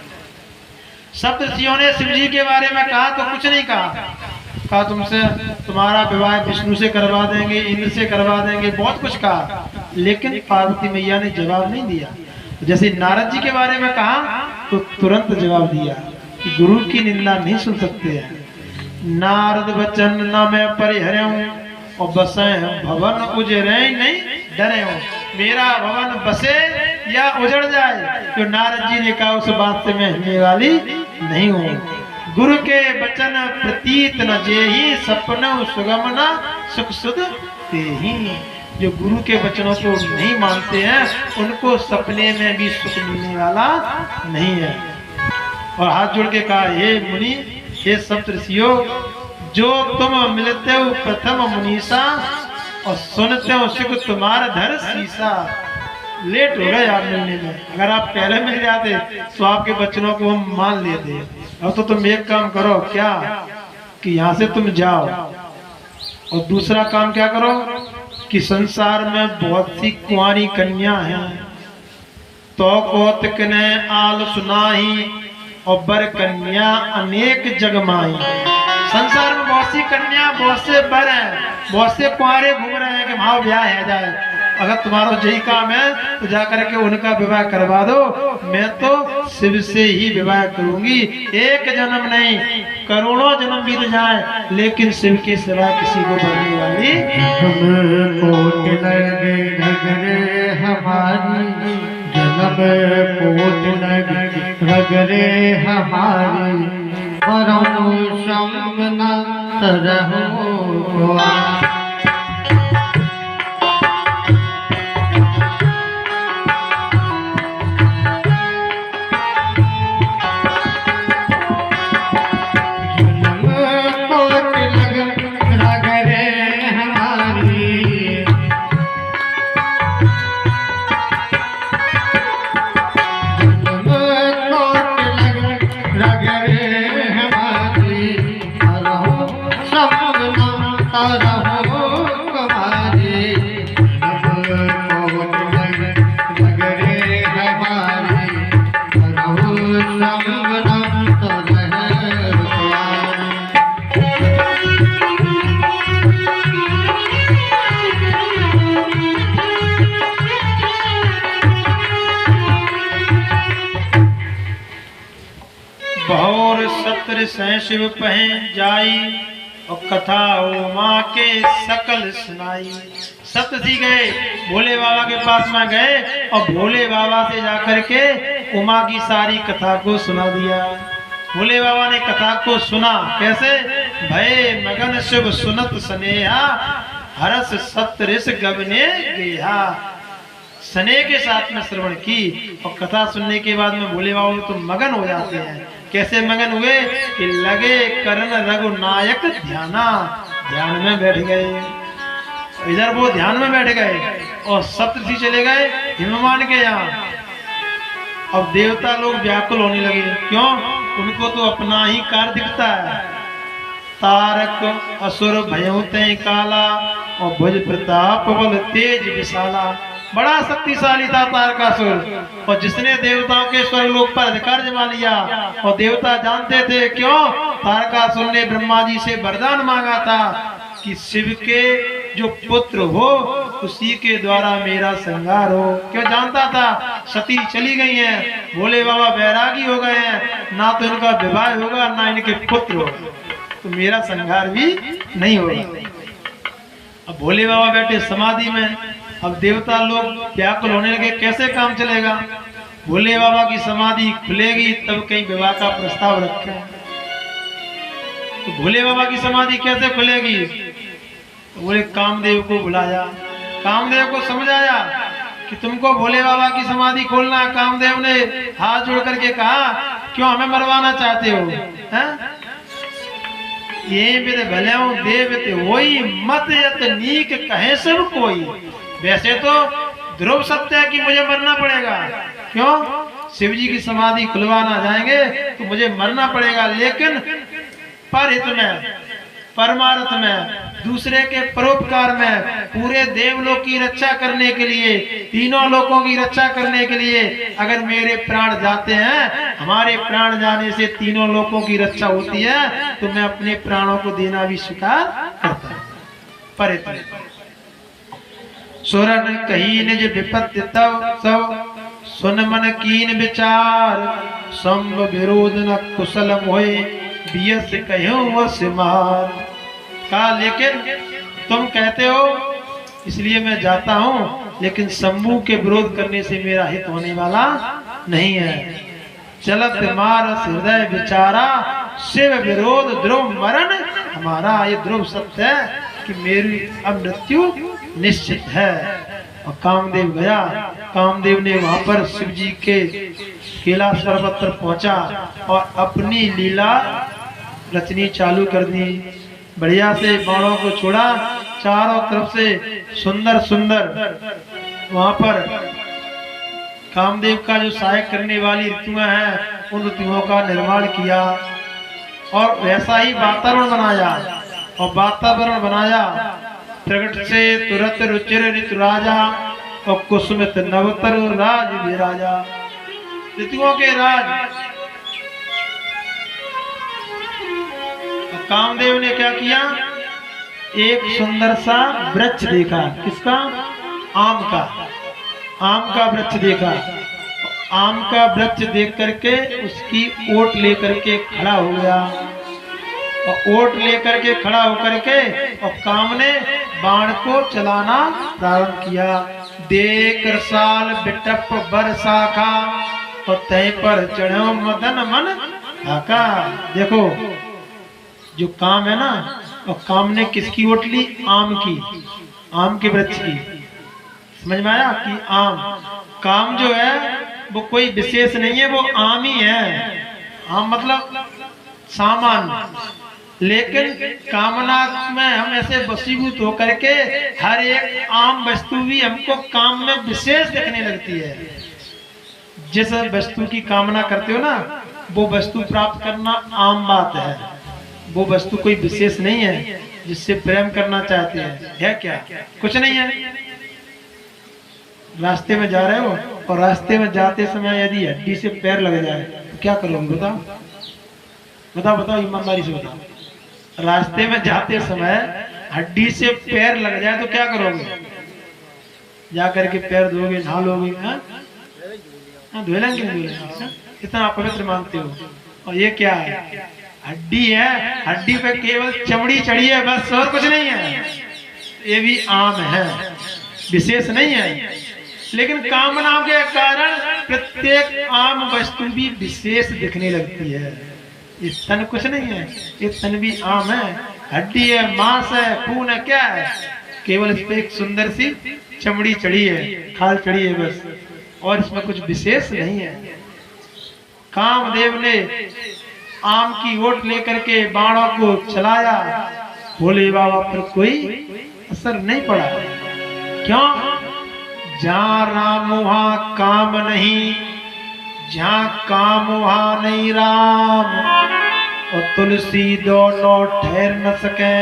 Speaker 1: सप्तऋषियों ने शिव जी के बारे में कहा तो कुछ नहीं कहा, कहा तुमसे तुम्हारा विवाह विष्णु से करवा देंगे, इंद्र से करवा देंगे, बहुत कुछ कहा, लेकिन पार्वती मैया ने जवाब नहीं दिया। जैसे नारद जी के बारे में कहा तो तुरंत जवाब दिया कि गुरु की निंदा नहीं सुन सकते हैं। नारद वचन न मैं परिहरऊं, और बसे भवन उजरे नहीं डरे हूं। मेरा भवन बसे या उजड़ जाए, जो नारद जी ने कहा उस बात से मैं हिलने वाली नहीं हूँ। गुरु के वचन प्रतीत न जेहि, सपन सुगम न सुख सुध तेहि। जो गुरु के वचनों को नहीं मानते हैं उनको सपने में भी सुख मिलने वाला नहीं है। और हाथ जोड़ के कहा, हे मुनि, हे सप्तऋषियों, जो तुम मिलते हो प्रथम मुनीसा और सुनते हो सुख तुम्हारा धर शीशा। लेट हो गए आप मिलने में, अगर आप पहले मिल जाते तो आपके वचनों को हम मान लेते। अब तो तुम एक काम करो, क्या कि यहाँ से तुम जाओ और दूसरा काम क्या करो कि संसार में बहुत सी कुंवारी कन्या हैं, तो कौतक ने आल सुनाही और बर कन्या अनेक जगमाई। संसार में बहुत सी कन्या, बहुत से बर हैं, बहुत से कुंवारे घूम रहे हैं कि भाव ब्याह है जाए। अगर तुम्हारा यही काम है तो जाकर के उनका विवाह करवा दो, मैं तो शिव से ही विवाह करूंगी। एक जन्म नहीं, करोड़ों जन्म बीत जाए, लेकिन शिव के सिवा किसी को बनने वाली
Speaker 2: हमारी जन्म कोट नगरे हमारी परम संग न तरहो।
Speaker 1: बहुर सत्र सह शिव पहन जाई और कथा उमा के सकल सुनाई। सप्तऋषि गए, भोले बाबा के पास में गए और भोले बाबा से जाकर के उमा की सारी कथा को सुना दिया। भोले बाबा ने कथा को सुना, कैसे? भय मगन शिव सुनत स्नेहा हरस सप्तऋष गबने गेहा। स्नेह के साथ में श्रवण की और कथा सुनने के बाद में भोले बाबा तो मगन हो जाते हैं। कैसे मगन हुए कि लगे करण रघुनायक ध्याना, ध्यान में बैठ गए। इधर वो ध्यान में बैठ गए और सप्तऋषि चले गए हिमवान के यहाँ। अब देवता लोग व्याकुल होने लगे, क्यों? उनको तो अपना ही कार्य दिखता है। तारक असुर भयउ तै काला और भुज प्रताप बल तेज विशाला। बड़ा शक्तिशाली था तारकासुर, और जिसने देवताओं के स्वर्गलोक पर अधिकार जमा लिया। और देवता जानते थे, क्यों? तारकासुर ने ब्रह्मा जी से वरदान मांगा था कि शिव के जो पुत्र हो उसी के द्वारा मेरा संहार हो। क्यों जानता था? सती चली गई हैं, भोले बाबा बैरागी हो गए हैं, ना तो इनका विवाह होगा ना इनके पुत्र होगा, तो मेरा संहार भी नहीं होगा। अब भोले बाबा बैठे समाधि में, अब देवता लोग व्याकुल होने लगे, कैसे काम चलेगा? भोले बाबा की समाधि खुलेगी तब कहीं विवाह का प्रस्ताव रखें। तो भोले बाबा की समाधि कैसे खुलेगी? तो बोले कामदेव को बुलाया, कामदेव को समझाया कि तुमको भोले बाबा की समाधि खोलना है। कामदेव ने हाथ जोड़ करके कहा, क्यों हमें मरवाना चाहते हो? हैं? ये विद भले देव वही मत यत नीक कहे सब कोई। वैसे तो ध्रुव सत्य है कि मुझे मरना पड़ेगा, क्यों? शिव जी की समाधि खुलवाना जाएंगे तो मुझे मरना पड़ेगा, लेकिन परहित में, परमार्थ में, दूसरे के परोपकार में, पूरे देवलोक की रक्षा करने के लिए, तीनों लोकों की रक्षा करने के लिए अगर मेरे प्राण जाते हैं, हमारे प्राण जाने से तीनों लोकों की रक्षा होती है, तो मैं अपने प्राणों को देना भी स्वीकार करता हूं। परित सुरन कही निज विपत्ति तव सब सुन मन कीन विचार संभ विरोध न कुशल मोहे बियस कहूं सिमार। कहा लेकिन तुम कहते हो इसलिए मैं जाता हूं, लेकिन शंभू के विरोध करने से मेरा हित होने वाला नहीं है। चलत मारस हृदय विचारा शिव विरोध ध्रुव मरण हमारा। ये ध्रुव सत्य है कि मेरी अब मृत्यु निश्चित है। और कामदेव गया, कामदेव ने वहां पर शिव जी के कैलाश पर्वत पर पहुंचा और अपनी लीला रचनी चालू कर दी। बढ़िया से बाणों को छोड़ा, चारों तरफ से सुंदर सुंदर वहां पर कामदेव का जो सहायक करने वाली ऋतुएं हैं उन ऋतुओं का निर्माण किया और वैसा ही वातावरण बनाया। और वातावरण बनाया प्रगट से तुरंत रुचिर ऋतु राजा और कुसुमित नवतर राज विराजा। ऋतुओं के राज। और कामदेव ने क्या किया, एक सुंदर सा वृक्ष देखा। किसका? आम का। आम का वृक्ष देखा। आम का वृक्ष देख करके उसकी ओट लेकर के खड़ा हो गया। और ओट लेकर के खड़ा होकर के और काम ने बाण को चलाना प्रारंभ किया। देख साल बिटप बरसाखा और तय पर चढ़ो मदन मन आका। देखो जो काम है ना, और काम ने किसकी ओट ली? आम की, आम के वृक्ष की। समझ में आया कि आम काम जो है वो कोई विशेष नहीं है, वो आम ही है। आम मतलब सामान्य, लेकिन कामना में हम ऐसे वशीभूत होकर के हर एक आम वस्तु भी हमको काम में विशेष दिखने लगती है। जिस वस्तु की कामना करते हो ना, वो वस्तु प्राप्त करना आम बात है। वो वस्तु कोई विशेष नहीं है जिससे प्रेम करना चाहते हैं। है क्या? कुछ नहीं है। रास्ते में जा रहे हो और रास्ते में जाते समय यदि हड्डी से पैर लग जाए तो क्या करोगे? बताओ बताओ बताओ, ईमानदारी से बताओ। रास्ते में जाते समय हड्डी से पैर लग जाए तो क्या करोगे? जा करके पैर धोगे, नहा लोगे? धो लेंगे। इतना पवित्र मानते हो। और ये क्या है? हड्डी है, हड्डी पे केवल चमड़ी चढ़ी है, बस और कुछ नहीं है। ये भी आम है, विशेष नहीं है। लेकिन कामनाओं के कारण प्रत्येक आम वस्तु भी विशेष दिखने लगती है। ये तन कुछ नहीं है, ये तन भी आम है, हड्डी है, मांस है, खून है, क्या है? केवल इस पे एक सुंदर सी चमड़ी चढ़ी है, खाल चढ़ी है बस, और इसमें कुछ विशेष नहीं है। कामदेव ने आम की ओट लेकर के बाणों को चलाया, भोले बाबा पर कोई असर नहीं पड़ा। क्यों? जहाँ राम वहाँ काम नहीं, जहाँ काम वहाँ नहीं राम। और तुलसी दोनों ठहर न सके,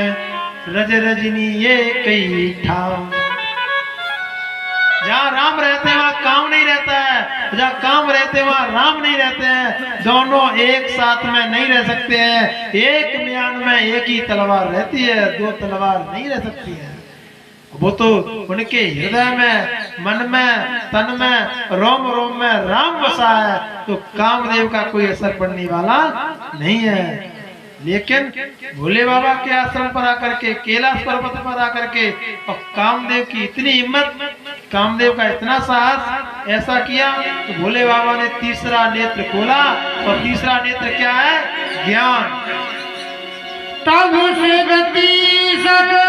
Speaker 1: रज रजनी ये कई ठाम। जहाँ राम रहते हैं वहाँ काम नहीं रहता है, जहाँ काम रहते हैं वहाँ राम नहीं रहते हैं। दोनों एक साथ में नहीं रह सकते हैं। एक म्यान में एक ही तलवार रहती है, दो तलवार नहीं रह सकती है। वो तो उनके हृदय में, मन में, तन में, रोम रोम में राम बसा है, तो कामदेव का कोई असर पड़ने वाला नहीं है। लेकिन भोले बाबा के आश्रम पर आकर के, कैलाश पर्वत पर आकर के, और कामदेव की इतनी हिम्मत, कामदेव का इतना साहस, ऐसा किया तो भोले बाबा ने तीसरा नेत्र खोला। और तीसरा नेत्र क्या है? ज्ञान।
Speaker 2: तब से गति सब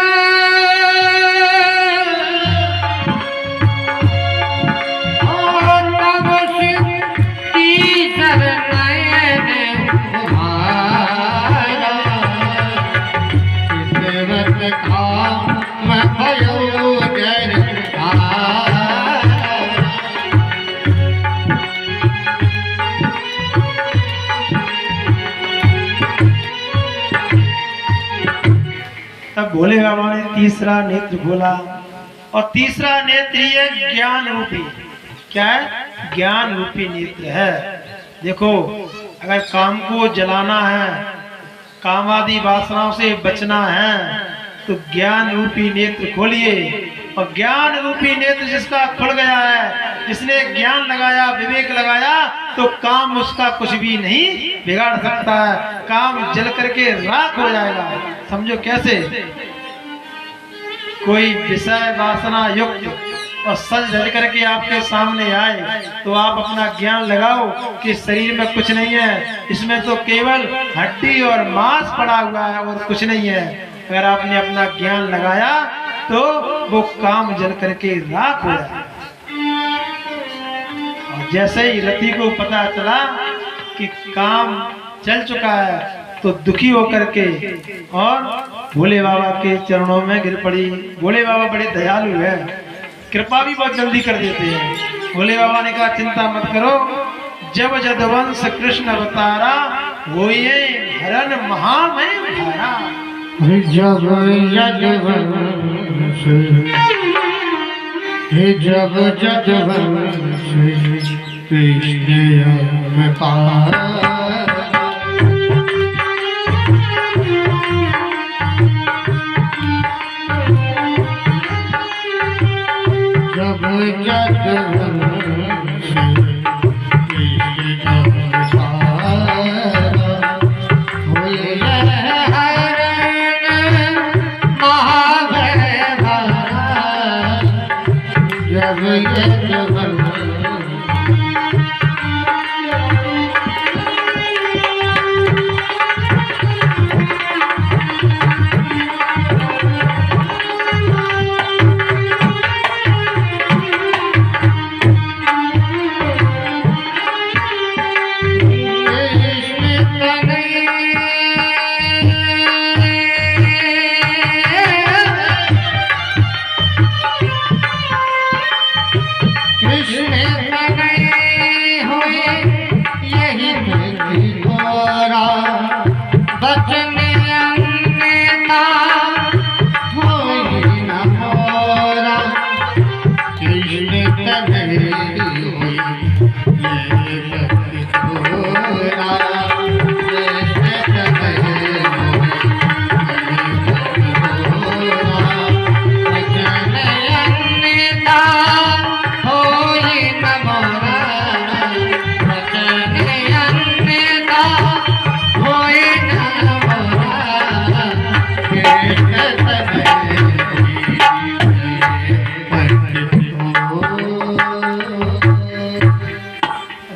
Speaker 1: तब भोले बाबा ने तीसरा नेत्र खोला। और तीसरा नेत्र ये ज्ञान रूपी, क्या है? ज्ञान रूपी नेत्र है। देखो, अगर काम को जलाना है, काम आदि वासनाओं से बचना है, तो ज्ञान रूपी नेत्र खोलिए। और ज्ञान रूपी नेत्र जिसका खुल गया है, जिसने ज्ञान लगाया, विवेक लगाया, तो काम उसका कुछ भी नहीं बिगाड़ सकता है। काम जल करके राख हो जाएगा। समझो कैसे? कोई विषय वासना युक्त और सज धज करके आपके सामने आए, तो आप अपना ज्ञान लगाओ कि शरीर में कुछ नहीं है, इसमें तो केवल हड्डी और मांस पड़ा हुआ है और कुछ नहीं है। अगर आपने अपना ज्ञान लगाया तो वो काम जल करके राख हो जाए। और जैसे ही रति को पता चला कि काम जल चुका है तो दुखी होकर के और भोले बाबा के चरणों में गिर पड़ी। भोले बाबा बड़े दयालु है, कृपा भी बहुत जल्दी कर देते हैं। भोले बाबा ने कहा चिंता मत करो, जब जदवंश कृष्ण अवतारा होइए हरण महामय धारा।
Speaker 2: जब जदवंश कृष्ण अवतारा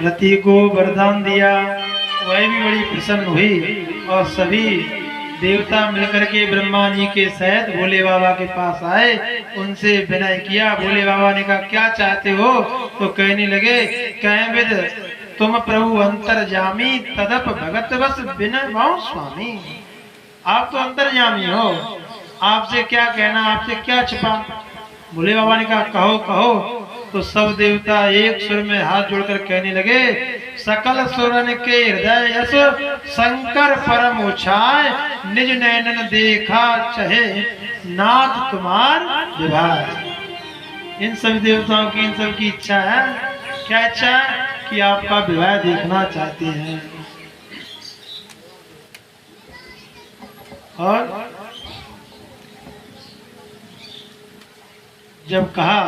Speaker 1: रति को वरदान दिया, वह भी बड़ी प्रसन्न हुई और सभी देवता मिलकर के ब्रह्मा जी के सहित भोले बाबा के पास आए, उनसे विनय किया। भोले बाबा ने कहा क्या चाहते हो? तो कहने लगे कह विद तुम प्रभु अंतर्जामी तदप भगत बस विनय भाव स्वामी। आप तो अंतर्जामी हो, आपसे क्या कहना, आपसे क्या छिपा। भोले बाबा ने कहा कहो कहो। तो सब देवता एक सुर में हाथ जोड़कर कहने लगे सकल सुरन के हृदय यश शंकर परम उछाय निज नैनन देखा चहे नाथ तुम्हार विवाह। इन सब देवताओं की इन सब की इच्छा है, क्या इच्छा है? कि आपका विवाह देखना चाहते हैं। और जब कहा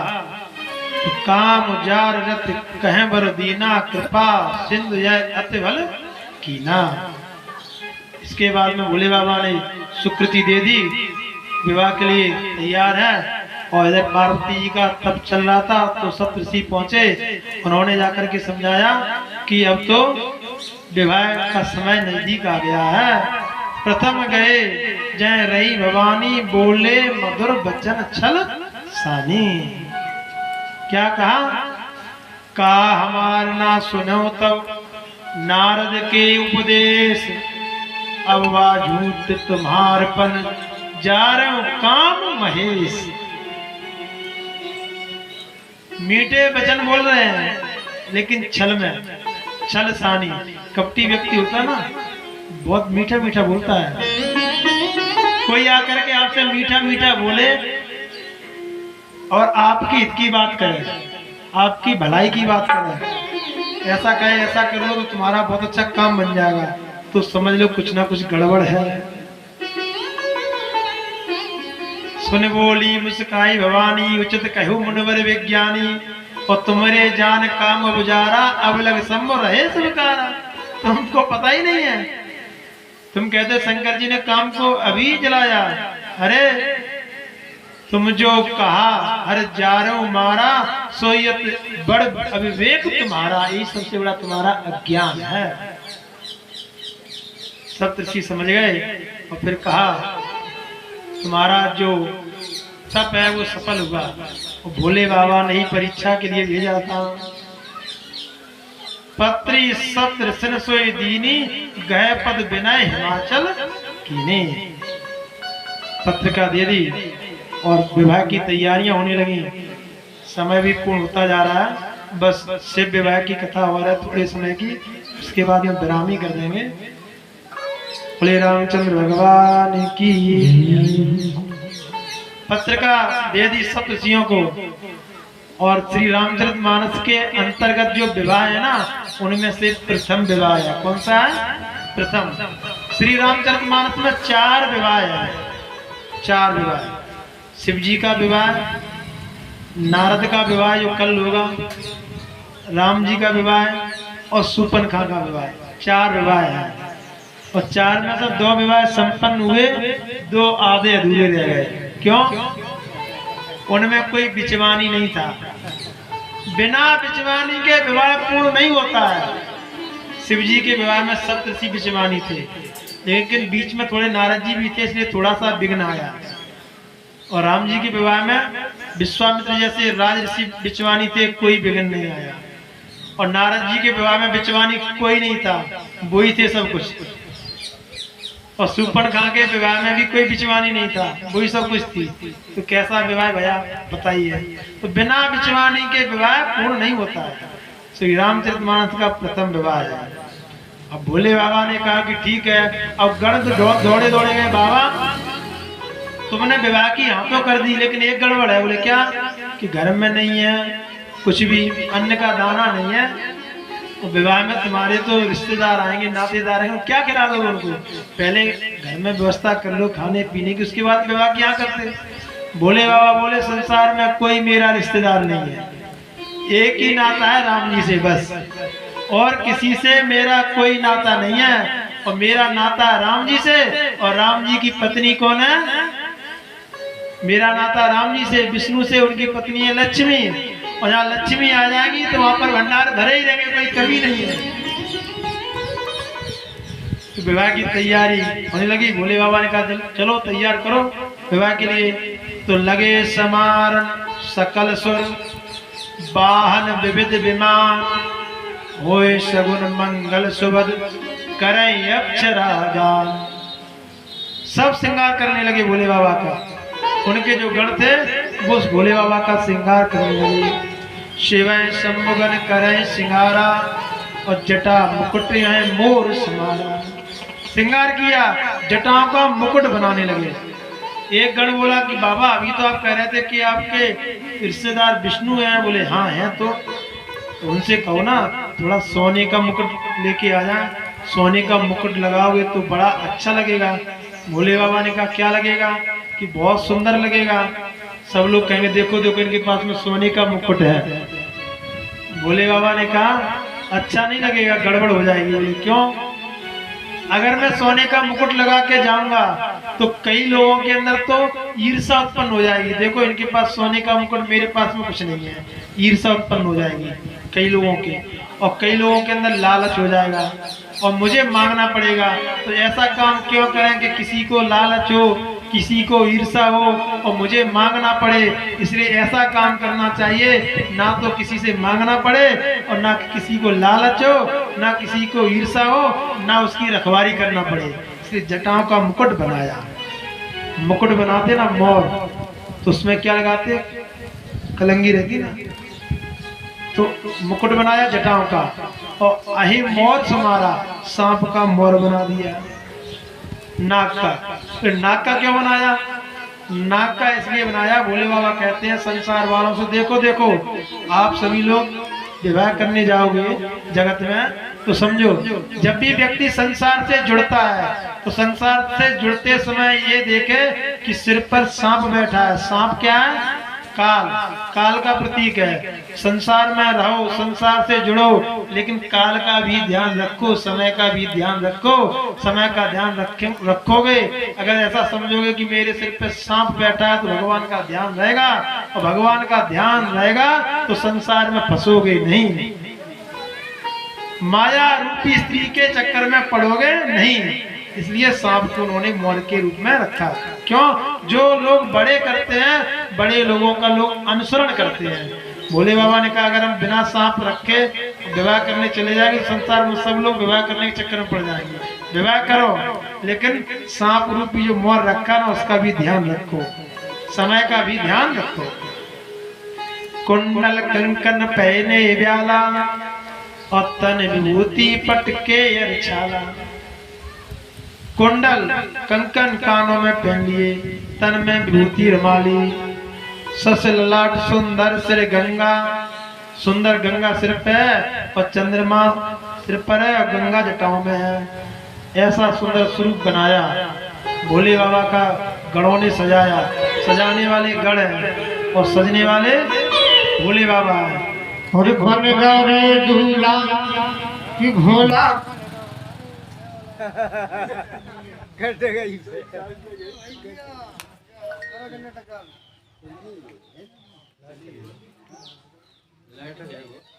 Speaker 1: तो काम जार रत कहें बर दीना कृपा सिंधु यह अति भल कीना। इसके बाद में भोले बाबा ने स्वीकृति दे दी, विवाह के लिए तैयार है। और इधर पार्वती जी का तप चल रहा था तो सप्तऋषि पहुंचे, उन्होंने जाकर के समझाया कि अब तो विवाह का समय नजदीक आ गया है। प्रथम गए जय रही भवानी बोले मधुर बचन छल सानी। क्या कहा हमार ना सुनो तब नारद के उपदेश, अब वाझूत तुम्हारपन जारो काम महेश। मीठे वचन बोल रहे हैं लेकिन छल में, छल सानी। कपटी व्यक्ति होता है ना, बहुत मीठा मीठा बोलता है। कोई आकर के आपसे मीठा मीठा बोले और आपकी हित की बात करे, आपकी भलाई की बात करे, ऐसा कहे ऐसा कर लो तो तुम्हारा बहुत अच्छा काम बन जाएगा, तो समझ लो कुछ ना कुछ गड़बड़ है। सुन बोली मुस्काई भवानी उचित कहू मुनवर विज्ञानी, और तुम्हारे जान काम गुजारा अब लग संभव रहे स्वीकारा। तुमको पता ही नहीं है, तुम कहते शंकर जी ने काम को अभी जलाया। अरे तुम जो कहा हर जारो मारा सोयत बड़ अविवेक तुम्हारा, ये सबसे बड़ा तुम्हारा अज्ञान है। सप्तऋषि समझ गए और फिर कहा तुम्हारा जो सब है वो सफल हुआ। वो भोले बाबा ने ही परीक्षा के लिए भेजा था। पत्री सत्र सन सोई दीनी, गए पद विनय हिमाचल कीने। पत्रिका दे दी और विवाह की तैयारियां होने लगी। समय भी पूर्ण होता जा रहा है। बस शिव विवाह की कथा हो रहा है थोड़े समय की, उसके बाद हम विराम ही कर देंगे। बोले रामचंद्र भगवान की। पत्रिका दे दी सप्तऋषियों को। और श्री रामचरितमानस के अंतर्गत जो विवाह है ना, उनमें से प्रथम विवाह है। कौन सा है? प्रथम। श्री रामचरितमानस में 4 विवाह है। 4 विवाह। शिव जी का विवाह, नारद का विवाह जो कल होगा, राम जी का विवाह और शूर्पणखा का विवाह। 4 विवाह है। और 4 में से 2 विवाह संपन्न हुए, 2 आधे अधूरे रह गए। क्यों? उनमें कोई बिचवानी नहीं था। बिना बिचवानी के विवाह पूर्ण नहीं होता है। शिव जी के विवाह में सप्तऋषि बिचवानी थे, लेकिन बीच में थोड़े नारद जी भी थे, इसलिए थोड़ा सा विघ्न आया। और राम जी के विवाह में विश्वामित्र जैसे राजऋषि बिचवानी थे, कोई विघ्न नहीं आया। और नारद जी के विवाह में बिचवानी कोई नहीं था, वही थे सब कुछ। और शूर्पणखा के विवाह में भी कोई बिचवानी नहीं था, वही सब कुछ थी। तो कैसा विवाह भैया बताइए? तो बिना बिचवानी के विवाह पूर्ण नहीं होता है। श्री रामचरितमानस का प्रथम विवाह है। अब भोले बाबा ने कहा कि ठीक है। अब गण तो दौड़े दौड़े गए, बाबा तुमने विवाह की यहाँ तो कर दी, लेकिन एक गड़बड़ है। बोले क्या? कि घर में नहीं है कुछ भी, अन्न का दाना नहीं है। तो विवाह में तुम्हारे तो रिश्तेदार आएंगे, नातेदार आएंगे, क्या खिला दो उनको? पहले घर में व्यवस्था कर लो खाने पीने की, उसके बाद विवाह क्या करते? भोले बाबा बोले संसार में कोई मेरा रिश्तेदार नहीं है, एक ही नाता है राम जी से बस, और किसी से मेरा कोई नाता नहीं है। और मेरा नाता है राम जी से। और राम जी की पत्नी कौन है? मेरा नाता राम जी से, विष्णु से, उनकी पत्नी है लक्ष्मी। और जहाँ लक्ष्मी आ जाएगी तो वहां पर भंडार भरे ही रहेंगे, कोई कमी नहीं है। तो विवाह की तैयारी होने लगी। भोले बाबा ने कहा चलो तैयार करो विवाह के लिए। तो लगे समारन सकल सुर, वाहन विविध विमान, होए सगुन मंगल सुबद, करें अक्षरागान। सब श्रृंगार करने लगे भोले बाबा का। उनके जो गण थे वो उस भोले बाबा का श्रृंगार करने लगे। शिवय सम्मुगन करें सिंगारा, और जटा मुकुट मोर समारा। श्रृंगार किया, जटाओं का मुकुट बनाने लगे। एक गण बोला कि बाबा अभी तो आप कह रहे थे कि आपके रिश्तेदार विष्णु हैं। बोले हाँ हैं। तो उनसे कहो ना थोड़ा सोने का मुकुट लेके आ जाए, सोने का मुकुट लगाओगे तो बड़ा अच्छा लगेगा। भोले बाबा ने कहा क्या लगेगा? कि बहुत सुंदर लगेगा। सब लोग कहेंगे देखो देखो इनके पास में सोने का मुकुट है। भोले बाबा ने कहा अच्छा नहीं लगेगा, गड़बड़ हो जाएगी। बोले क्यों? अगर मैं सोने का मुकुट लगा के जाऊंगा तो कई लोगों के अंदर तो ईर्ष्या उत्पन्न हो जाएगी। देखो इनके पास सोने का मुकुट, मेरे पास में कुछ नहीं है, ईर्ष्या उत्पन्न हो जाएगी कई लोगों के। और कई लोगों के अंदर लालच हो जाएगा और मुझे मांगना पड़ेगा। तो ऐसा काम क्यों करें कि किसी को लालच हो, किसी को ईर्ष्या हो और मुझे मांगना पड़े। इसलिए ऐसा काम करना चाहिए ना तो किसी से मांगना पड़े और ना किसी को लालच हो, ना किसी को ईर्ष्या हो, ना उसकी रखवारी करना पड़े। इसलिए जटाओं का मुकुट बनाया। मुकुट बनाते ना मोर, तो उसमें क्या लगाते? कलंगी रहती ना, तो मुकुट बनाया जटाओं का। और अहि मोर समारा, सांप का मोर बना दिया। नाक का, फिर नाक का क्यों बनाया? नाक का इसलिए बनाया, भोले बाबा कहते हैं संसार वालों से देखो देखो आप सभी लोग विवाह करने जाओगे जगत में तो समझो जब भी व्यक्ति संसार से जुड़ता है तो संसार से जुड़ते समय ये देखे कि सिर पर सांप बैठा है। सांप क्या है? काल, काल का प्रतीक है। संसार में रहो, संसार से जुड़ो, लेकिन काल का भी ध्यान रखो, समय का भी ध्यान रखो। समय का ध्यान रखोगे, अगर ऐसा समझोगे कि मेरे सिर पे सांप बैठा है तो भगवान का ध्यान रहेगा, और भगवान का ध्यान रहेगा तो संसार में फंसोगे नहीं, माया रूपी स्त्री के चक्कर में पड़ोगे नहीं। इसलिए सांप को उन्होंने मोर के रूप में रखा। क्यों? जो लोग बड़े करते हैं, बड़े लोगों का लोग अनुसरण करते हैं। भोले बाबा ने कहा अगर हम बिना सांप रखे विवाह करने चले जाएंगे, संसार में सब लोग विवाह करने के चक्कर में पड़ जाएंगे। विवाह करो, लेकिन सांप रूपी जो मोर रखा ना उसका भी ध्यान रखो, समय का भी ध्यान रखो। कुंडल कंकन पहने ब्याला और तन विभूति पटके अरछाला। कुंडल कंकन कानों में पहन लिए, तन में विभूति रमाली, सस ललाट सुंदर सिर गंगा, सुंदर गंगा सिर पे और चंद्रमा सिर पर है और गंगा जटाओं में है। ऐसा सुंदर स्वरूप बनाया भोले बाबा का गणों ने सजाया। सजाने वाले गण हैं और सजने वाले भोले बाबा हैं।
Speaker 2: और बन गए दूल्हा कि भोला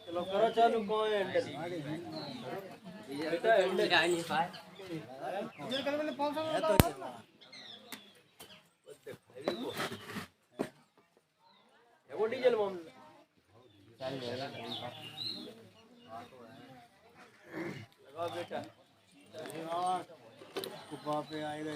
Speaker 3: चलो करो चालू कौन है बेटा हैंडल आ नहीं पाए ये कल मैंने 500 वो डीजल मामला लगाओ बेटा कुपा पे आएगा।